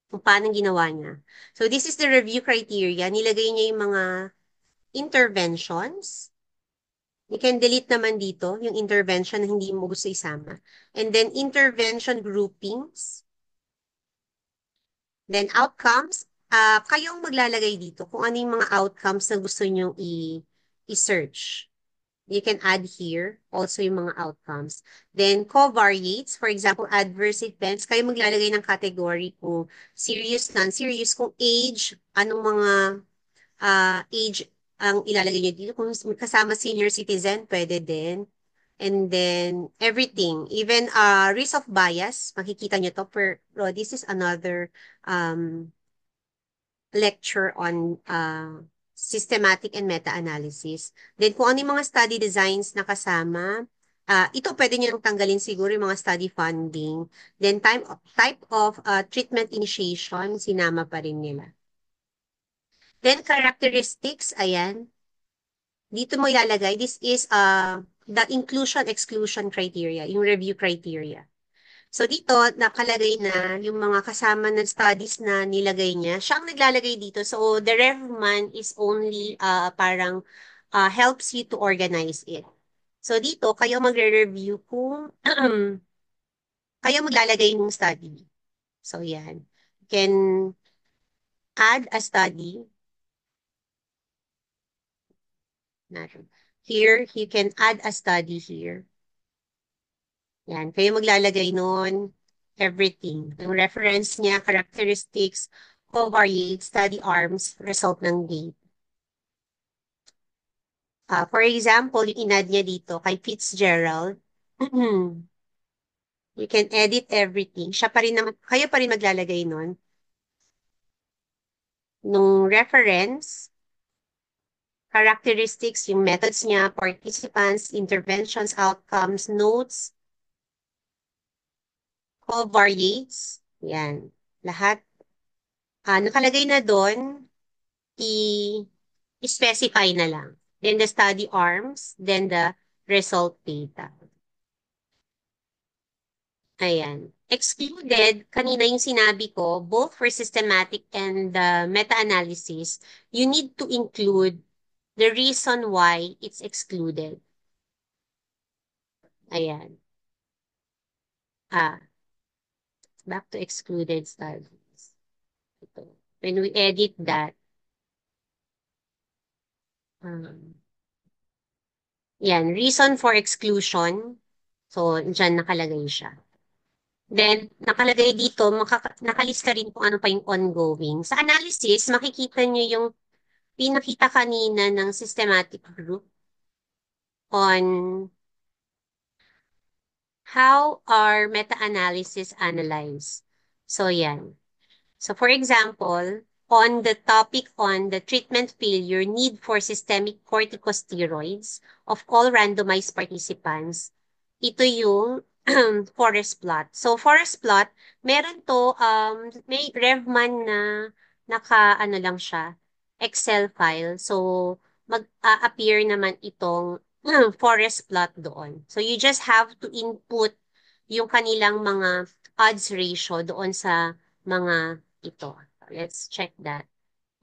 kung paano ginawa niya. So, this is the review criteria. Nilagay niya yung mga interventions. You can delete naman dito yung intervention na hindi mo gusto isama. And then, intervention groupings. Then, outcomes. Kayong maglalagay dito kung ano yung mga outcomes na gusto nyo i-search. You can add here also yung mga outcomes. Then, covariates, for example, adverse events, kayo maglalagay ng category kung serious, non-serious, kung age, anong mga age ang ilalagay nyo dito. Kung kasama senior citizen, pwede din. And then, everything. Even risk of bias, makikita nyo to. Pero this is another lecture on systematic and meta-analysis. Then, kung ano yung mga study designs na kasama, ito pwede nyo tanggalin siguro yung mga study funding. Then, type of treatment initiation, sinama pa rin nila. Then, characteristics, ayan. Dito mo ilalagay, this is the inclusion-exclusion criteria, yung review criteria. So, dito, nakalagay na yung mga kasama ng studies na nilagay niya. Siya ang naglalagay dito. So, the RevMan is only parang helps you to organize it. So, dito, kayo magre-review kung kayo maglalagay ng study. So, yan. You can add a study. Here, you can add a study here. Yan. Kayo maglalagay nun, everything. Yung reference niya, characteristics, covariate, study arms, result ng gate. For example, yung inad niya dito kay Fitzgerald, you can edit everything. Siya pa rin naman, kayo pa rin maglalagay nun. Nung reference, characteristics, yung methods niya, participants, interventions, outcomes, notes, covariates, yan. Lahat. Nakalagay na doon, i-specify na lang. Then the study arms, then the result data. Ayan. Excluded, kanina yung sinabi ko, both for systematic and meta-analysis, you need to include the reason why it's excluded. Ayan. Back to excluded studies. Ito. When we edit that, yan, reason for exclusion. So, dyan nakalagay siya. Then, nakalagay dito, nakalista rin kung ano pa yung ongoing. Sa analysis, makikita nyo yung pinakita kanina ng systematic group on how our meta-analysis analyze. So, yan. So, for example, on the topic on the treatment failure need for systemic corticosteroids of all randomized participants, ito yung forest plot. So, forest plot, meron to, may RevMan na ano lang siya, Excel file. So, mag-appear naman itong forest plot doon. So, you just have to input yung kanilang mga odds ratio doon sa mga ito. Let's check that.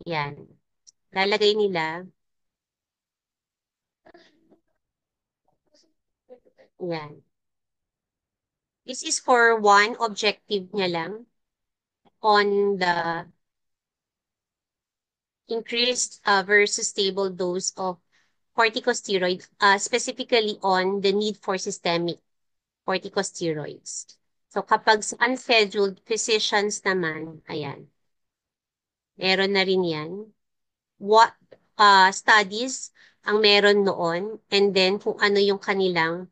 Yan. Lalagay nila. Yan. This is for one objective niya lang on the increased versus stable dose of corticosteroid, specifically on the need for systemic corticosteroids. So, kapag unscheduled physicians naman, ayan, meron na rin yan. What studies ang meron noon, and then kung ano yung kanilang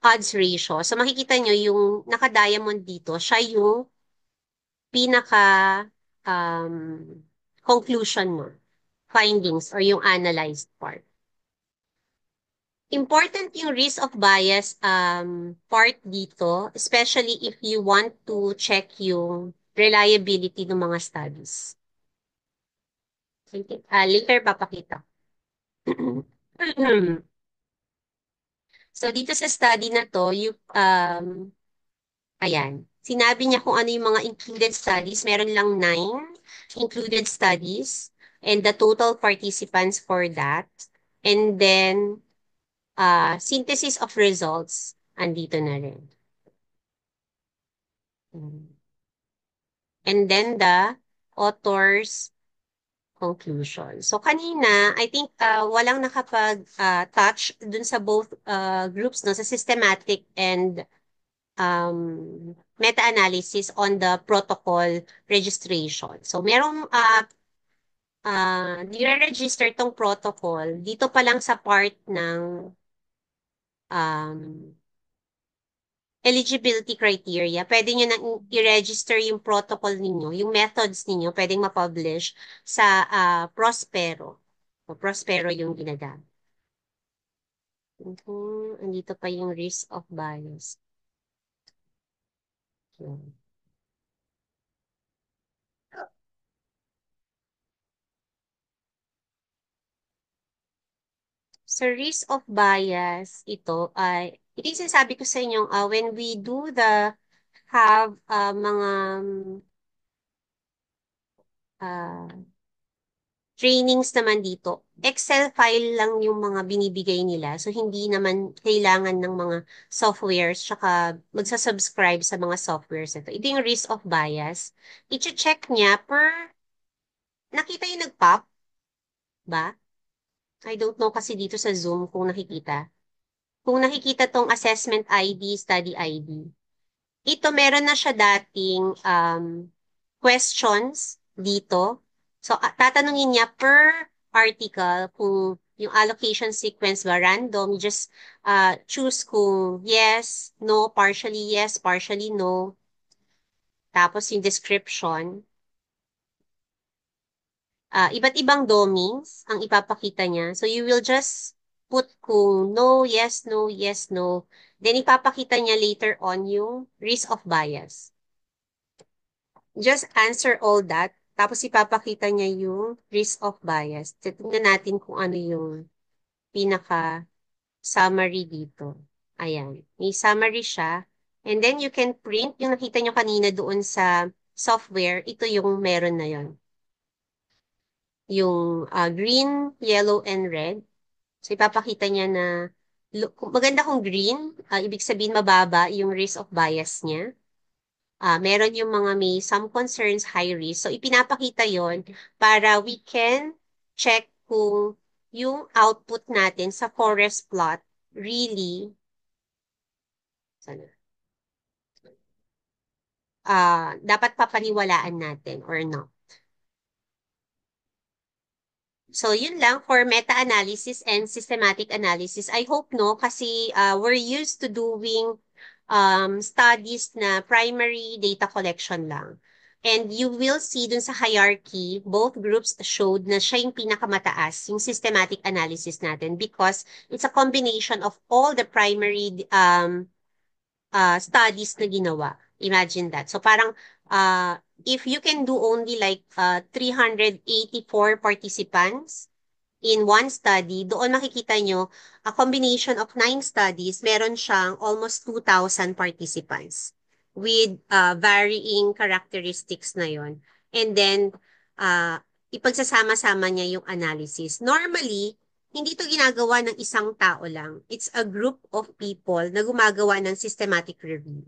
odds ratio. So, makikita nyo yung naka-diamond dito, siya yung pinaka conclusion mo, findings, or yung analyzed part. Important yung risk of bias part dito, especially if you want to check yung reliability ng mga studies. Later papakita. So, dito sa study na to, ayan. Sinabi niya kung ano yung mga included studies. Meron lang 9 included studies and the total participants for that. And then, synthesis of results, andito na rin. And then the author's conclusion. So kanina, I think walang nakapag-touch dun sa both groups, no, sa systematic and meta-analysis on the protocol registration. So merong nire-register tong protocol dito pa lang sa part ng um, eligibility criteria. Pwede nyo na i-register yung protocol ninyo, yung methods ninyo, pwedeng ma-publish sa Prospero. So, Prospero yung ginagamit. Andito pa yung risk of bias. Okay. Sa risk of bias, ito yung sinasabi ko sa inyo, when we do have mga trainings naman dito, Excel file lang yung mga binibigay nila. So, hindi naman kailangan ng mga softwares tsaka magsasubscribe sa mga softwares ito. Ito yung risk of bias. I-check niya nakita yung nag-pop ba? I don't know kasi dito sa Zoom kung nakikita. Kung nakikita tong assessment ID, study ID. Ito, meron na siya dating questions dito. So, tatanungin niya per article kung yung allocation sequence ba random. You just choose kung yes, no, partially yes, partially no. Tapos yung description. Iba't ibang domains ang ipapakita niya. So, you will just put kung no, yes, no, yes, no. Then, ipapakita niya later on yung risk of bias. Just answer all that. Tapos, ipapakita niya yung risk of bias. Tingnan natin kung ano yung pinaka-summary dito. Ayan. May summary siya. And then, you can print. Yung nakita nyo kanina doon sa software, ito yung meron na yon. Yung green, yellow, and red. So, ipapakita niya na maganda kung green, ibig sabihin mababa yung risk of bias niya. Meron yung mga may some concerns, high risk. So, ipinapakita yon para we can check kung yung output natin sa forest plot really dapat papaniwalaan natin or not. So, yun lang for meta-analysis and systematic analysis. I hope, no, kasi we're used to doing studies na primary data collection lang. And you will see dun sa hierarchy, both groups showed na siya yung pinakamataas, yung systematic analysis natin because it's a combination of all the primary studies na ginawa. Imagine that. So parang if you can do only like 384 participants in one study, doon makikita nyo, a combination of 9 studies, meron siyang almost 2,000 participants with varying characteristics na yon. And then, ipagsasama-sama niya yung analysis. Normally, hindi to ginagawa ng isang tao lang. It's a group of people na gumagawa ng systematic review.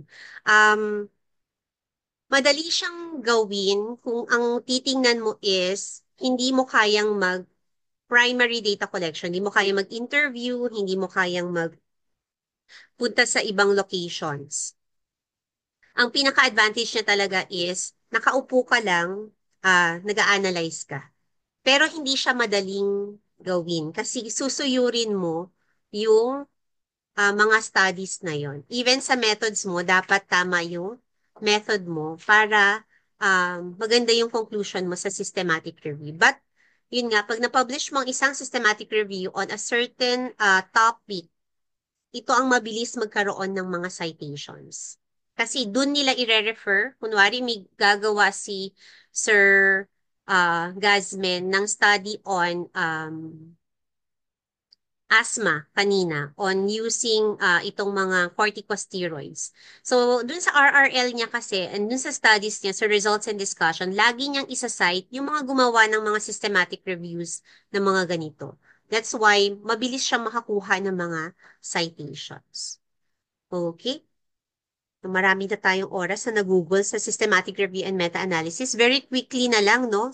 Madali siyang gawin kung ang titingnan mo is hindi mo kayang primary data collection. Hindi mo kayang mag-interview, hindi mo kayang magpunta sa ibang locations. Ang pinaka-advantage niya talaga is nakaupo ka lang, nag-a-analyze ka. Pero hindi siya madaling gawin kasi susuyurin mo yung mga studies na yon. Even sa methods mo, dapat tama yung method mo para maganda yung conclusion mo sa systematic review. But, yun nga, pag na-publish mo ang isang systematic review on a certain topic, ito ang mabilis magkaroon ng mga citations. Kasi dun nila i-refer, kunwari may gagawa si Sir Gazmen ng study on asthma kanina on using itong mga corticosteroids. So, dun sa RRL niya kasi, and dun sa studies niya, sa results and discussion, lagi niyang isa-cite yung mga gumawa ng mga systematic reviews ng mga ganito. That's why, mabilis siya makakuha ng mga citations. Okay? Marami na tayong oras na nag-google sa systematic review and meta-analysis. Very quickly na lang, no?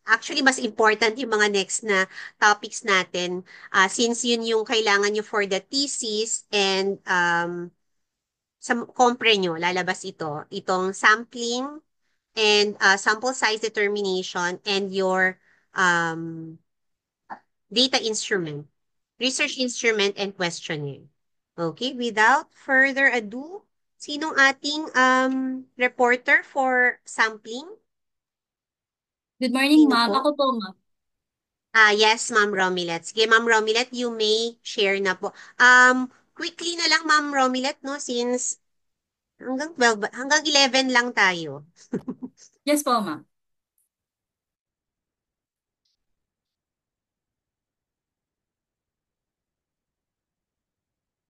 Actually, mas important yung mga next na topics natin since yun yung kailangan nyo for the thesis and sa compre nyo, lalabas ito. Itong sampling and sample size determination and your um, data instrument, research instrument and questionnaire. Okay, without further ado, sinong ating reporter for sampling? Good morning, Sino ma'am. po? Ako po, ma'am. Yes, Ma'am Romilet. Sige, Ma'am Romilet, you may share na po. Quickly na lang, Ma'am Romilet, no, since hanggang 12, hanggang 11 lang tayo. Yes po, ma'am.